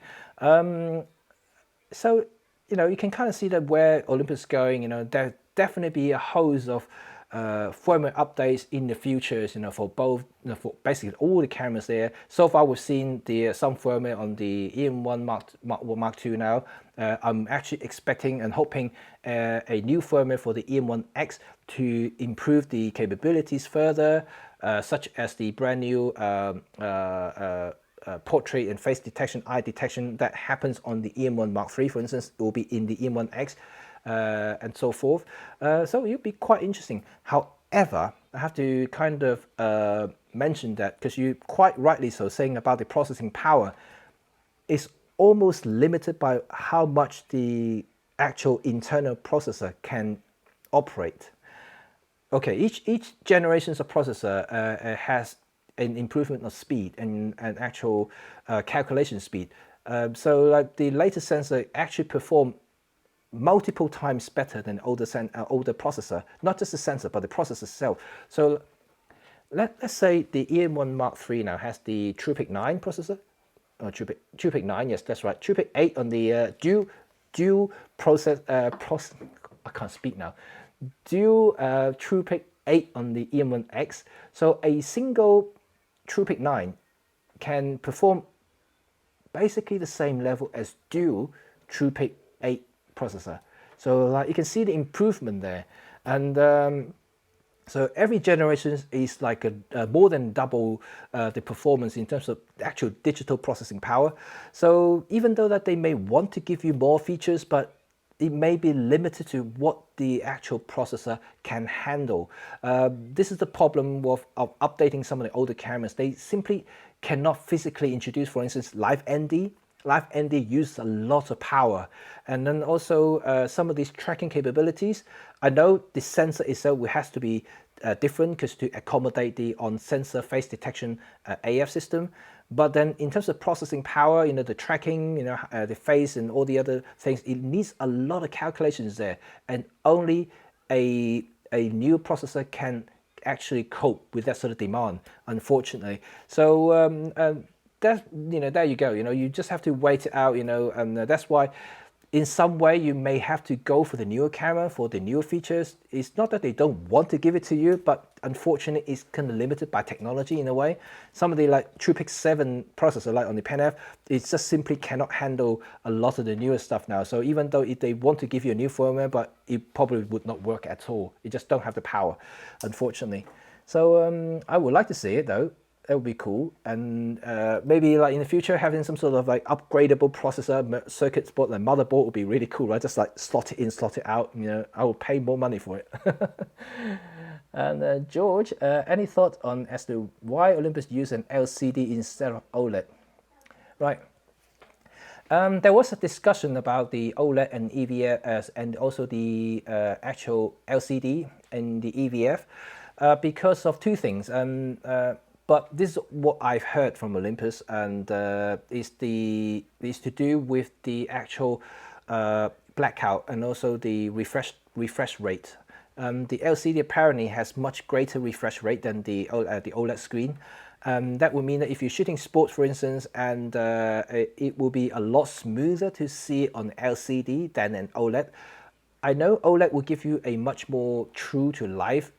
so you can kind of see that where Olympus is going. There'll definitely be a host of firmware updates in the futures, for both, for basically all the cameras there. So far, we've seen some firmware on the EM1 Mark II now. I'm actually expecting and hoping a new firmware for the EM1X to improve the capabilities further, such as the brand new portrait and face detection, eye detection that happens on the EM1 Mark III, for instance. It will be in the EM1X. And so forth. So it'll be quite interesting. However, I have to kind of mention that, because you quite rightly so saying about the processing power, is almost limited by how much the actual internal processor can operate. Okay, each generations of processor has an improvement of speed and actual calculation speed. So like the latest sensor actually perform multiple times better than older processor, not just the sensor, but the processor itself. So let's say the EM1 Mark III now has the TruePic 9 processor. TruePic 9, yes, that's right. TruePic 8 on the dual process, I can't speak now. Dual TruePic 8 on the EM1X. So a single TruePic 9 can perform basically the same level as dual TruePic 8 processor. So like you can see the improvement there, and so every generation is like a more than double the performance in terms of actual digital processing power. So even though that they may want to give you more features, but it may be limited to what the actual processor can handle. This is the problem of updating some of the older cameras. They simply cannot physically introduce, for instance, Live ND. Live ND uses a lot of power, and then also some of these tracking capabilities. I know the sensor itself has to be different because to accommodate the on-sensor face detection AF system. But then in terms of processing power, the tracking, the face and all the other things, it needs a lot of calculations there, and only a new processor can actually cope with that sort of demand, unfortunately. So that's, there you go. You just have to wait it out. And that's why, in some way, you may have to go for the newer camera for the newer features. It's not that they don't want to give it to you, but unfortunately, it's kind of limited by technology in a way. Some of the like TruePic 7 processor, like on the Pen F, it just simply cannot handle a lot of the newer stuff now. So even though if they want to give you a new firmware, but it probably would not work at all. It just don't have the power, unfortunately. So I would like to see it though. That would be cool, and maybe like in the future having some sort of like upgradable processor circuit board, like motherboard, would be really cool, right? Just like slot it in, slot it out. I will pay more money for it. And George, any thoughts on as to why Olympus used an LCD instead of OLED? Right. There was a discussion about the OLED and EVF and also the actual LCD and the EVF because of two things. But this is what I've heard from Olympus, and is to do with the actual blackout and also the refresh rate. The LCD apparently has much greater refresh rate than the OLED screen. That would mean that if you're shooting sports, for instance, and it will be a lot smoother to see on LCD than an OLED. I know OLED will give you a much more true to life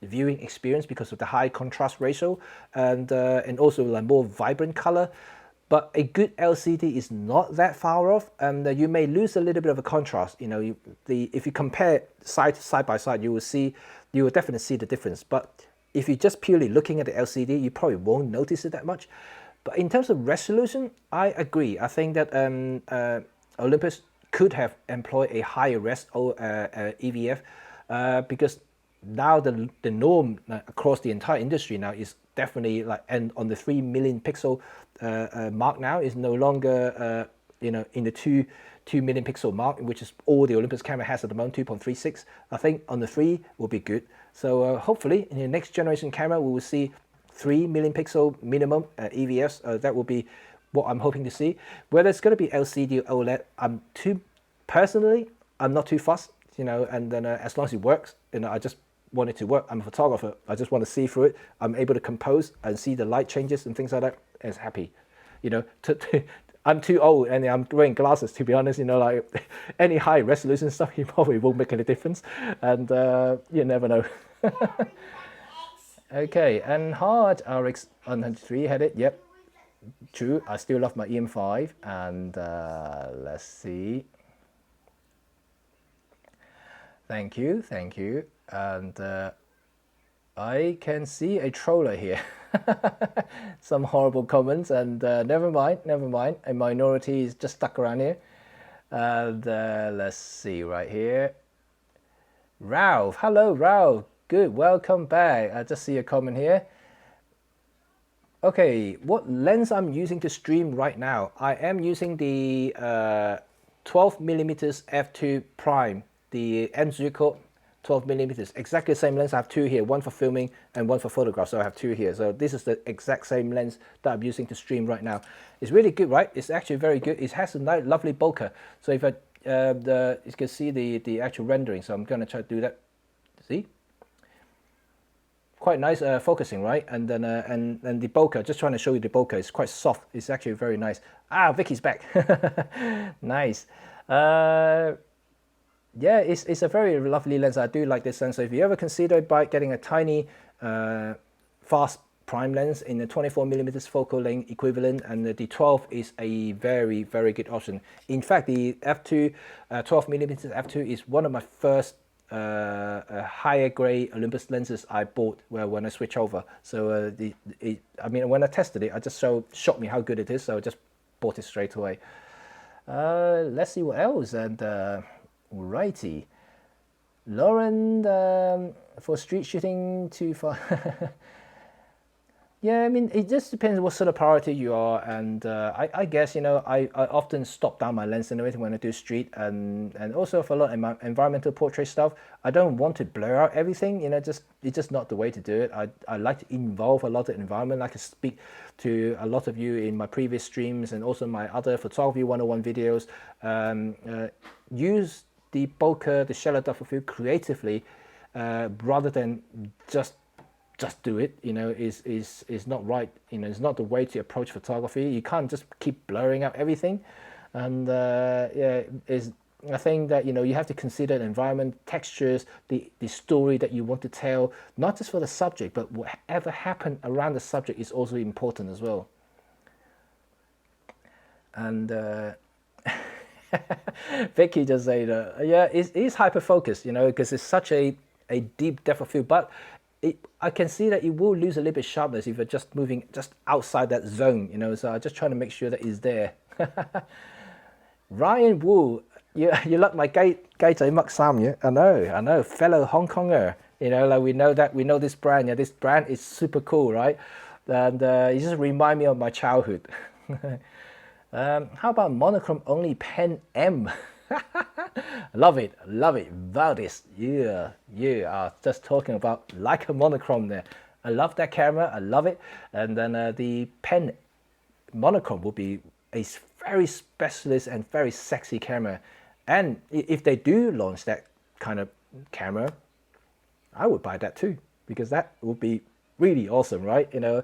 viewing experience because of the high contrast ratio and also a more vibrant color. But a good LCD is not that far off, and you may lose a little bit of a contrast. If you compare side by side, you will definitely see the difference. But if you're just purely looking at the LCD, you probably won't notice it that much. But in terms of resolution, I agree. I think that Olympus could have employed a higher res EVF because now the norm across the entire industry now is definitely like, and on the 3 million pixel mark now is no longer in the 2 million pixel mark, which is all the Olympus camera has at the moment, 2.36. I think on the 3 will be good. So hopefully in the next generation camera we will see 3 million pixel minimum EVFs. That will be what I'm hoping to see. Whether it's going to be LCD or OLED, I'm not too fussed, and then as long as it works, I just want it to work. I'm a photographer. I just want to see through it. I'm able to compose and see the light changes and things like that, and it's happy. I'm too old and I'm wearing glasses, to be honest. You know, like any high resolution stuff, you probably won't make any difference, and you never know. Okay, and hard RX 103 had it. Yep, true. I still love my EM5, and let's see. Thank you, thank you, and I can see a troller here. Some horrible comments, and never mind, never mind. A minority is just stuck around here. And let's see right here. Ralph, hello Ralph. Good, welcome back. I just see a comment here. Okay, what lens I'm using to stream right now? I am using the 12mm f2 prime, the Enzuko 12mm, exactly the same lens. I have two here, one for filming and one for photographs, so I have two here. So this is the exact same lens that I'm using to stream right now. It's really good, right? It's actually very good. It has a nice, lovely bokeh. So if I, you can see the actual rendering, so I'm gonna try to do that. See? Quite nice focusing, right? And then and the bokeh, just trying to show you the bokeh, it's quite soft. It's actually very nice. Ah, Vicky's back. Nice. Yeah, it's a very lovely lens. I do like this lens. So if you ever consider by getting a tiny fast prime lens in the 24mm focal length equivalent, and the 12 is a very, very good option. In fact, the f2 12mm f2 is one of my first higher grade Olympus lenses I bought when I switch over. So I mean, when I tested it, I just shocked me how good it is. So I just bought it straight away. Let's see what else. And righty, Lauren, for street shooting too far. Yeah, I mean, it just depends what sort of priority you are, and I guess, you know, I often stop down my lens and everything when I do street, and also for a lot of my environmental portrait stuff, I don't want to blur out everything, you know, it's just not the way to do it. I like to involve a lot of environment. I like to speak to a lot of you in my previous streams and also my other photography 101 videos. Use the bokeh, the shallow depth of field creatively, rather than just do it, you know, is not right. You know, it's not the way to approach photography. You can't just keep blurring out everything. And yeah, I think that, you know, you have to consider the environment, textures, the story that you want to tell, not just for the subject, but whatever happened around the subject is also important as well. And Vicky just said, yeah, it's hyper focused, you know, because it's such a deep depth of field, but I can see that it will lose a little bit sharpness if you're just moving just outside that zone, you know, so I'm just trying to make sure that it's there. Ryan Wu, you like my gay Muk Sam, yeah? I know, fellow Hong Konger, you know, like we know this brand, yeah, this brand is super cool, right? And you just remind me of my childhood. How about monochrome only pen M? Love it, Valdis. Yeah, you are just talking about like a monochrome there. I love that camera, I love it. And then the pen monochrome will be a very specialist and very sexy camera. And if they do launch that kind of camera, I would buy that too, because that would be really awesome, right? You know,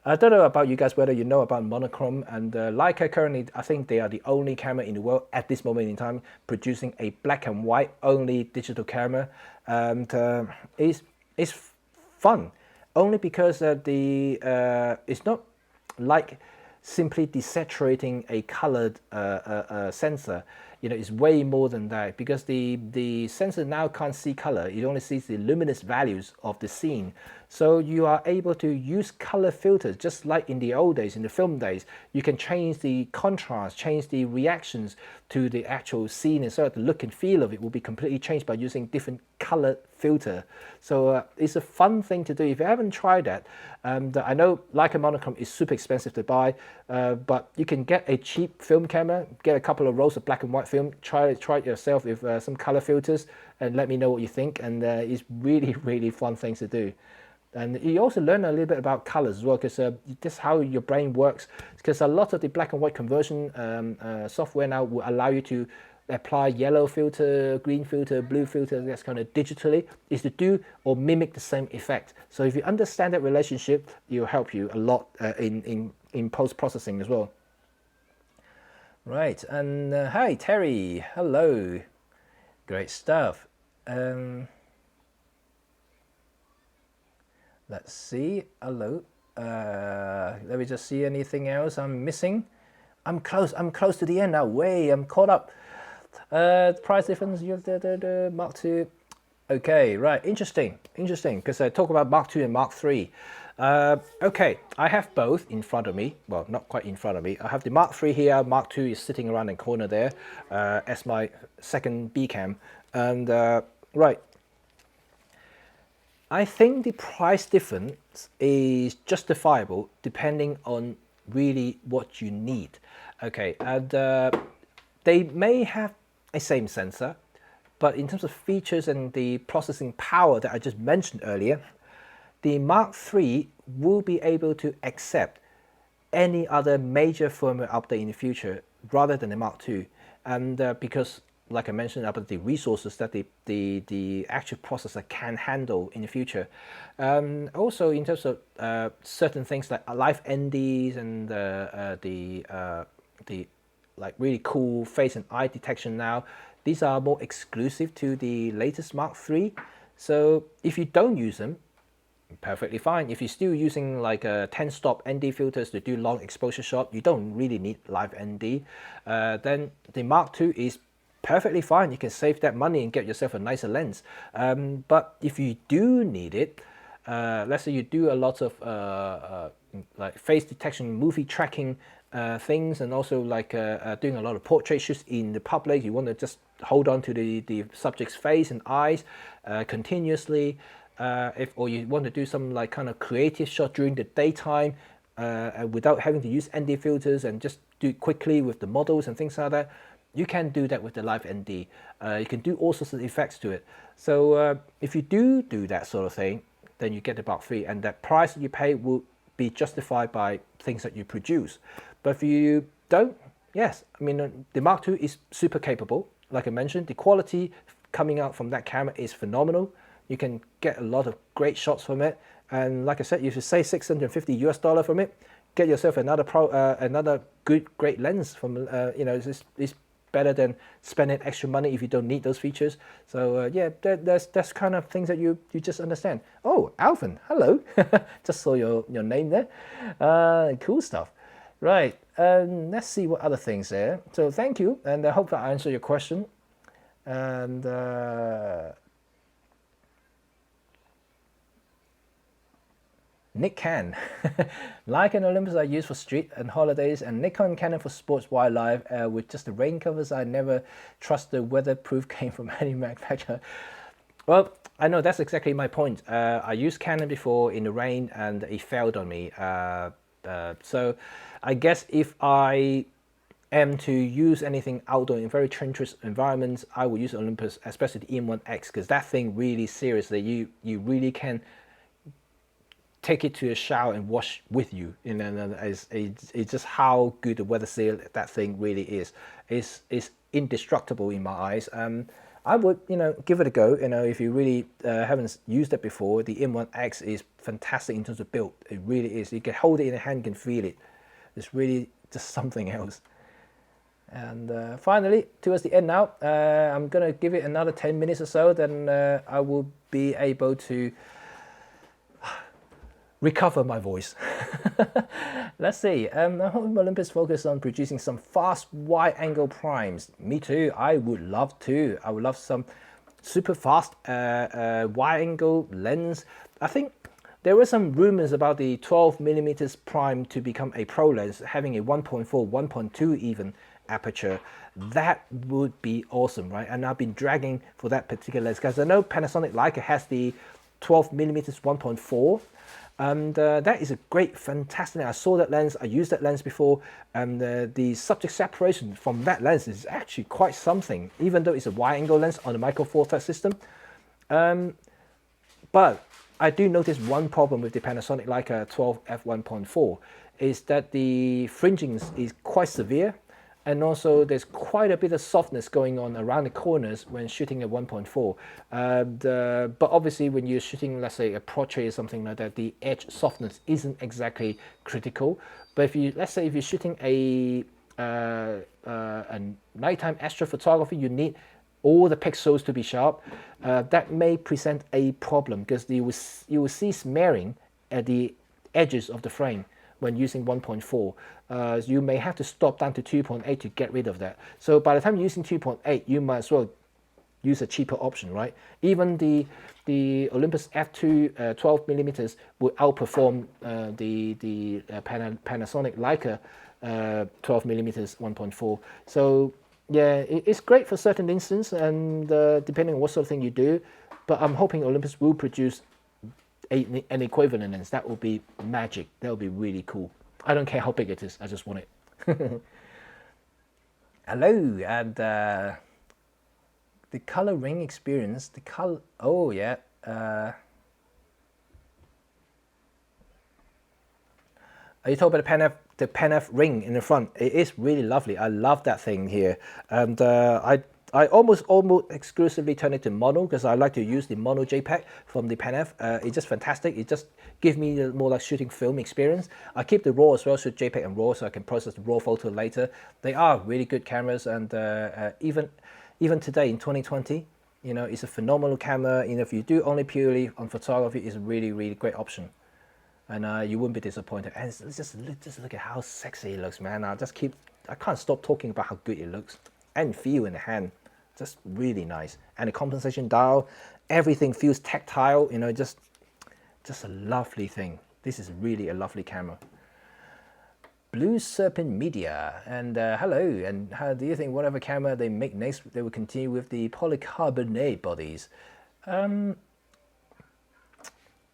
I don't know about you guys, whether you know about monochrome, and Leica currently, I think they are the only camera in the world at this moment in time producing a black and white only digital camera. And it's fun, only because it's not like simply desaturating a colored sensor. You know, it's way more than that, because the sensor now can't see color. It only sees the luminous values of the scene. So you are able to use color filters, just like in the old days, in the film days. You can change the contrast, change the reactions to the actual scene, and so that the look and feel of it will be completely changed by using different color filter. So it's a fun thing to do. If you haven't tried that, I know Leica monochrome is super expensive to buy, but you can get a cheap film camera, get a couple of rolls of black and white film, try it yourself with some color filters, and let me know what you think. And it's really fun things to do. And you also learn a little bit about colors as well, because this is how your brain works. Because a lot of the black and white conversion software now will allow you to apply yellow filter, green filter, blue filter, that's kind of digitally, is to do or mimic the same effect. So if you understand that relationship, it'll help you a lot in post-processing as well. Right, and hi Terry, hello, great stuff. Let's see, hello. Let me just see anything else I'm missing. I'm close to the end now. I'm caught up. Price difference, you have the Mark II. Okay, right, interesting, because I talk about Mark II and Mark III. Okay, I have both in front of me. Well, not quite in front of me. I have the Mark III here. Mark II is sitting around the corner there as my second B cam. And right, I think the price difference is justifiable depending on really what you need. Okay, and they may have a same sensor, but in terms of features and the processing power that I just mentioned earlier, the Mark III will be able to accept any other major firmware update in the future rather than the Mark II. And because, like I mentioned, about the resources that the actual processor can handle in the future. Also, in terms of certain things like live NDs and the like really cool face and eye detection now, these are more exclusive to the latest Mark III. So if you don't use them, perfectly fine. If you're still using like 10-stop ND filters to do long exposure shot, you don't really need live ND. Then the Mark II is perfectly fine. You can save that money and get yourself a nicer lens. But if you do need it, let's say you do a lot of like face detection, movie tracking things, and also like doing a lot of portrait shoots in the public. You want to just hold on to the subject's face and eyes continuously. Or you want to do some like kind of creative shot during the daytime without having to use ND filters and just do it quickly with the models and things like that, you can do that with the live ND. You can do all sorts of effects to it. So if you do that sort of thing, then you get the Mark III, and that price that you pay will be justified by things that you produce. But if you don't, yes, I mean the Mark II is super capable. Like I mentioned, the quality coming out from that camera is phenomenal. You can get a lot of great shots from it, and like I said, you should say $650 US from it. Get yourself another great lens from it's better than spending extra money if you don't need those features. So yeah, that's kind of things that you just understand. Oh, Alvin, hello, just saw your name there. Cool stuff. Right, let's see what other things there. So thank you, and I hope that I answered your question. And Nick Can. Leica and Olympus I use for street and holidays, and Nikon and Canon for sports wildlife. With just the rain covers, I never trust the weatherproof came from any manufacturer. Well, I know that's exactly my point. I used Canon before in the rain and it failed on me. So I guess if I am to use anything outdoor in very treacherous environments, I will use Olympus, especially the E-M10X, because that thing really seriously, you really can take it to a shower and wash with you. You know, it's just how good the weather seal that thing really is. It's indestructible in my eyes. I would, give it a go. If you really haven't used it before, the E-M10X is fantastic in terms of build. It really is. You can hold it in your hand, you can feel it. It's really just something else. And finally, towards the end now, I'm gonna give it another 10 minutes or so, then I will be able to recover my voice. Let's see. I hope Olympus focus on producing some fast wide-angle primes. Me too. I would love to. I would love some super fast wide-angle lens. I think there were some rumors about the 12mm prime to become a pro lens, having a 1.4, 1.2 even aperture. That would be awesome, right? And I've been dragging for that particular lens because I know Panasonic Leica has the 12mm 1.4. And that is a great, fantastic. I saw that lens, I used that lens before, and the subject separation from that lens is actually quite something, even though it's a wide angle lens on a micro four thirds system. But I do notice one problem with the Panasonic Leica 12 f1.4 is that the fringing is quite severe, and also there's quite a bit of softness going on around the corners when shooting at 1.4. But obviously when you're shooting, let's say, a portrait or something like that, the edge softness isn't exactly critical. But if you, let's say if you're shooting a and nighttime astrophotography, you need all the pixels to be sharp. That may present a problem because you will see smearing at the edges of the frame when using 1.4. You may have to stop down to 2.8 to get rid of that. So by the time you're using 2.8, you might as well use a cheaper option, right? Even the Olympus F2 12 millimeters will outperform the Panasonic Leica 12 millimeters 1.4. So yeah, it's great for certain instances, and depending on what sort of thing you do. But I'm hoping Olympus will produce an equivalent lens. That will be magic. That will be really cool. I don't care how big it is. I just want it. Hello, and the color ring experience. The color. Oh yeah. Are you talking about the Pen-F ring in the front? It is really lovely. I love that thing here, and I almost exclusively turn it to mono because I like to use the mono JPEG from the Pen-F. It's just fantastic. It just gives me a more like shooting film experience. I keep the RAW as well, so JPEG and RAW, so I can process the RAW photo later. They are really good cameras, and even today in 2020, you know, it's a phenomenal camera. You know, if you do only purely on photography, it's a really, really great option. And you wouldn't be disappointed. And just look at how sexy it looks, man. I can't stop talking about how good it looks and feel in the hand. Just really nice. And the compensation dial, everything feels tactile. You know, just a lovely thing. This is really a lovely camera. Blue Serpent Media, and hello. And how do you think whatever camera they make next, they will continue with the polycarbonate bodies?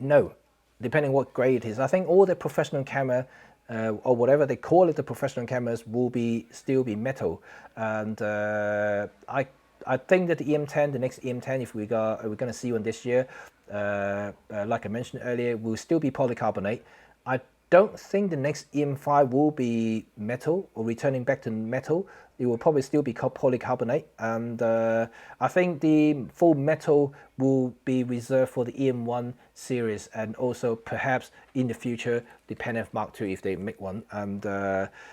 No. Depending what grade it is. I think all the professional camera or whatever they call it, the professional cameras will still be metal. And I think that the E-M10, the next E-M10, if we're going to see one this year, like I mentioned earlier, will still be polycarbonate. I don't think the next E-M5 will be metal or returning back to metal. It will probably still be polycarbonate, and I think the full metal will be reserved for the E-M1 series, and also perhaps in the future the Pen-F Mark II if they make one. And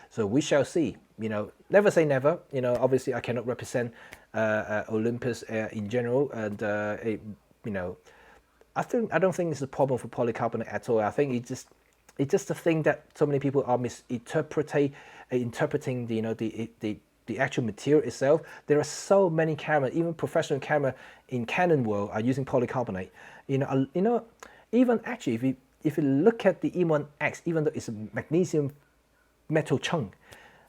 so we shall see. You know, never say never. You know, obviously I cannot represent Olympus in general, and you know, I don't think it's a problem for polycarbonate at all. I think it's just a thing that so many people are interpreting the actual material itself. There are so many cameras, even professional camera in Canon world are using polycarbonate. You know, even actually if you look at the E1X, even though it's a magnesium metal chunk,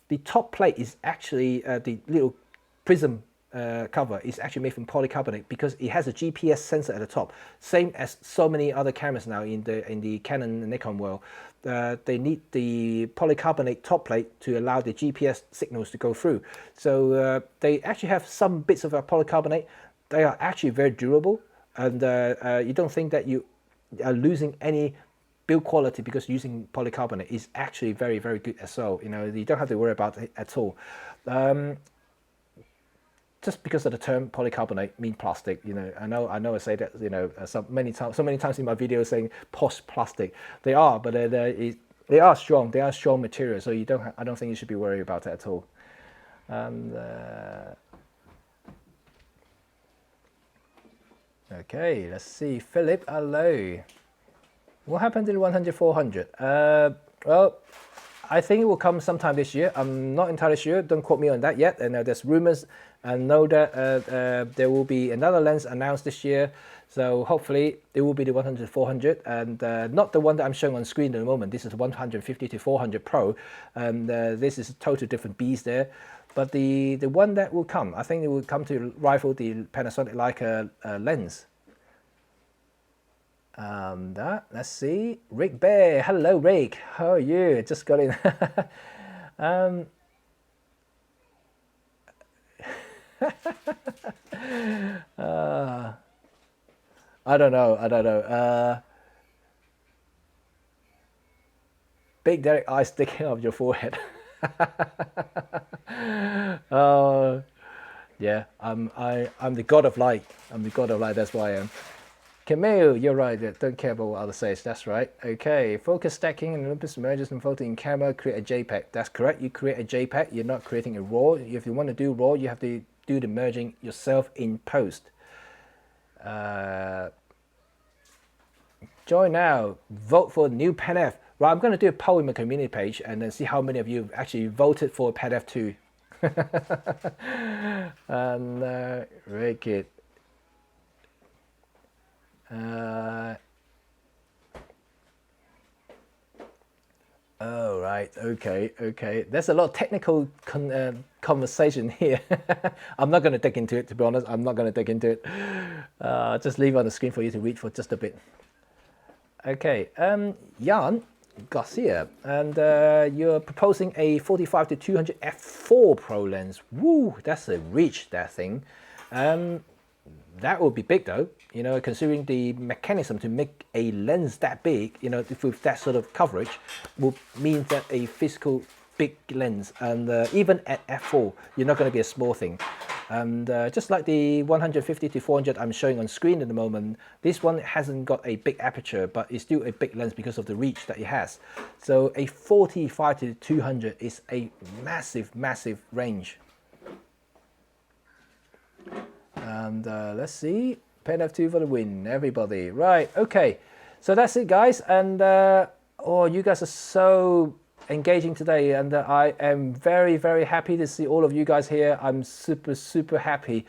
the top plate is actually the little prism cover is actually made from polycarbonate because it has a GPS sensor at the top, same as so many other cameras now in the Canon and Nikon world. They need the polycarbonate top plate to allow the GPS signals to go through. So they actually have some bits of polycarbonate. They are actually very durable, and you don't think that you are losing any build quality because using polycarbonate is actually very, very good as well. You know, you don't have to worry about it at all. Just because of the term polycarbonate mean plastic, you know, I know I say that, you know, so many times in my videos saying post plastic. They are, but they are strong. They are strong materials, so I don't think you should be worried about it at all. And okay, let's see, Philip, hello. What happened to the 100-400? Well, I think it will come sometime this year. I'm not entirely sure. Don't quote me on that yet. And there's rumors. I know that there will be another lens announced this year. So hopefully it will be the 100-400, and not the one that I'm showing on screen at the moment. This is 150-400 Pro. And this is a total different beast there. But the one that will come, I think it will come to rival the Panasonic Leica lens. Let's see, Rick Bear. Hello, Rick. How are you? Just got in. I don't know. Big Derek eye sticking out of your forehead. Yeah, I'm the god of light. I'm the god of light. That's why I am. Camille, you're right. Don't care about what others say. That's right. Okay. Focus stacking and Olympus merges and photo in camera. Create a JPEG. That's correct. You create a JPEG. You're not creating a RAW. If you want to do RAW, you have to do the merging yourself in post. Join now. Vote for new PenF. Right. I'm going to do a poll in my community page and then see how many of you actually voted for PenF 2. And very good. Oh, right. Okay. There's a lot of technical conversation here. I'm not going to dig into it, to be honest. I'm not going to dig into it. Just leave it on the screen for you to read for just a bit. Okay. Jan Garcia, and you're proposing a 45-200 f4 Pro lens. Woo, that's a reach, that thing. That would be big though, you know, considering the mechanism to make a lens that big, you know, with that sort of coverage, will mean that a physical big lens, and even at f4, you're not going to be a small thing. And just like the 150-400 I'm showing on screen at the moment, this one hasn't got a big aperture, but it's still a big lens because of the reach that it has. So a 45-200 is a massive, massive range. And let's see, PenF 2 for the win, everybody. Right, okay, so that's it, guys. And oh, you guys are so engaging today, and I am very, very happy to see all of you guys here. I'm super, super happy.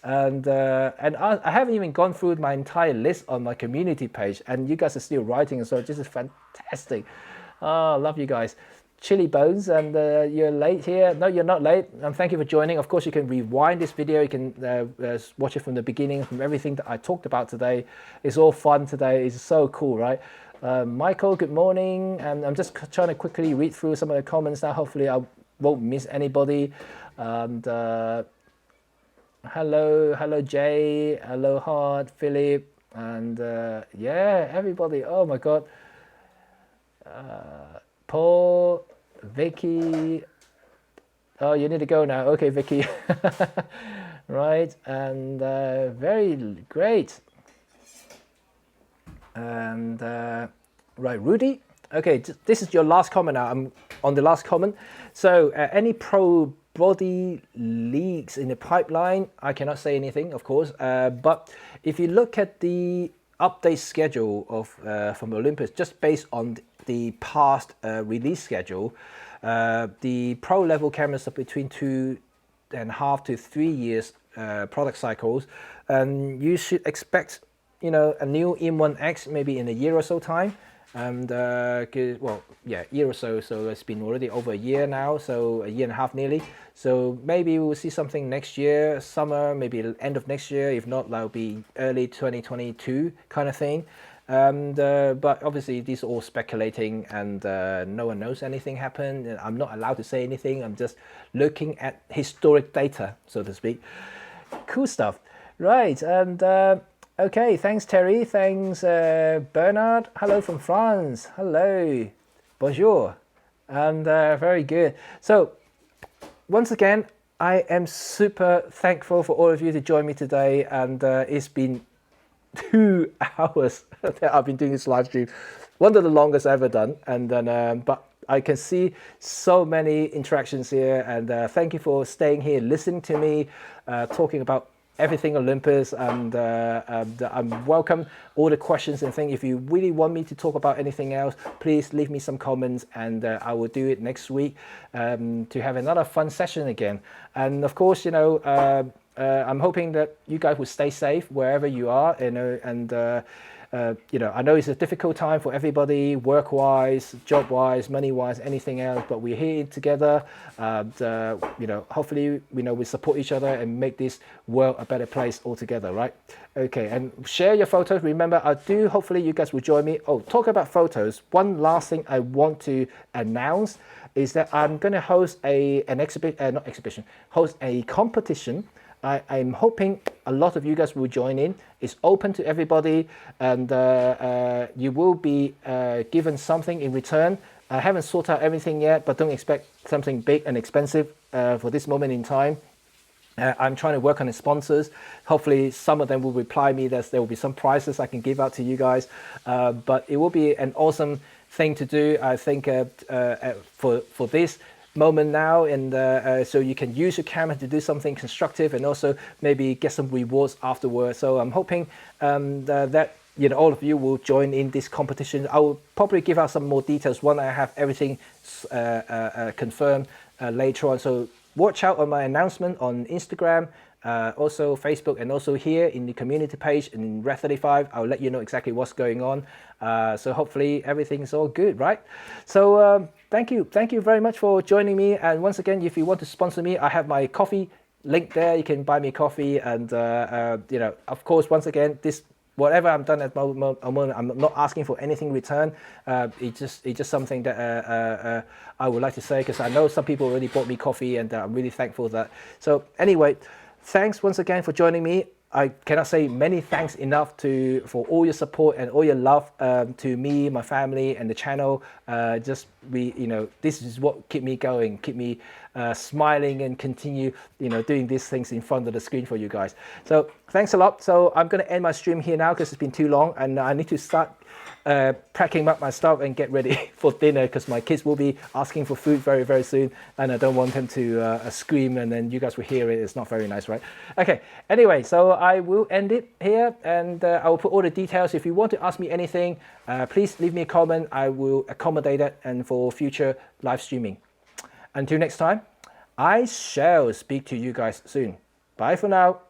And I haven't even gone through my entire list on my community page, and you guys are still writing, so this is fantastic. Oh, love you guys. Chili Bones, and you're late here. No, you're not late, and thank you for joining. Of course, you can rewind this video. You can watch it from the beginning, from everything that I talked about today. It's all fun today. It's so cool, right? Michael, good morning. And I'm just trying to quickly read through some of the comments now. Hopefully, I won't miss anybody. And hello, Jay. Hello, Hart, Philip, and yeah, everybody. Oh my God. Paul, Vicky. Oh, you need to go now. Okay, Vicky. Right, and very great. And right, Rudy. Okay, this is your last comment now. I'm on the last comment. So any pro body leaks in the pipeline? I cannot say anything, of course. But if you look at the update schedule of from Olympus, just based on the past release schedule, the pro level cameras are between 2.5 to 3 years product cycles, and you should expect, you know, a new M1X maybe in a year or so time. And well, yeah, year or so. So it's been already over a year now, so a year and a half nearly. So maybe we will see something next year, summer, maybe end of next year. If not, that'll be early 2022 kind of thing. And but obviously these are all speculating, and no one knows anything happened. I'm not allowed to say anything. I'm just looking at historic data, so to speak. Cool stuff, right? And okay, thanks Terry, thanks Bernard. Hello from France. Hello, bonjour, and very good. So once again, I am super thankful for all of you to join me today, and it's been 2 hours that I've been doing this live stream, one of the longest I've ever done. And then but I can see so many interactions here, and thank you for staying here, listening to me talking about everything Olympus, and I'm welcome all the questions and things. If you really want me to talk about anything else, please leave me some comments, and I will do it next week to have another fun session again. And of course, you know, I'm hoping that you guys will stay safe wherever you are, you know, and you know, I know it's a difficult time for everybody, work-wise, job-wise, money-wise, anything else, but we're here together. You know, hopefully, you know, we support each other and make this world a better place altogether, right? Okay, and share your photos. Remember, I do. Hopefully, you guys will join me. Oh, talk about photos. One last thing I want to announce is that I'm going to host host a competition. I'm hoping a lot of you guys will join in. It's open to everybody, and you will be given something in return. I haven't sorted out everything yet, but don't expect something big and expensive for this moment in time. I'm trying to work on the sponsors. Hopefully some of them will reply me that there will be some prizes I can give out to you guys. But it will be an awesome thing to do, I think, for this moment now. And so you can use your camera to do something constructive and also maybe get some rewards afterwards. So I'm hoping that all of you will join in this competition. I will probably give out some more details when I have everything confirmed later on. So watch out on my announcement on Instagram, also Facebook, and also here in the community page in Red 35. I'll let you know exactly what's going on. So hopefully everything's all good, right? So thank you very much for joining me. And once again, if you want to sponsor me, I have my coffee link there. You can buy me coffee, and of course, once again, this. Whatever I'm done at the moment, I'm not asking for anything in return. It's just something that I would like to say, because I know some people already bought me coffee, and I'm really thankful for that. So anyway, thanks once again for joining me. I cannot say many thanks enough for all your support and all your love to me, my family, and the channel. This is what keep me going, keep me smiling, and continue doing these things in front of the screen for you guys. So thanks a lot. So I'm going to end my stream here now because it's been too long, and I need to start packing up my stuff and get ready for dinner, because my kids will be asking for food very, very soon, and I don't want them to scream and then you guys will hear it. It's not very nice, right? Okay, anyway, so I will end it here, and I will put all the details. If you want to ask me anything, please leave me a comment. I will accommodate it and for future live streaming. Until next time, I shall speak to you guys soon. Bye for now.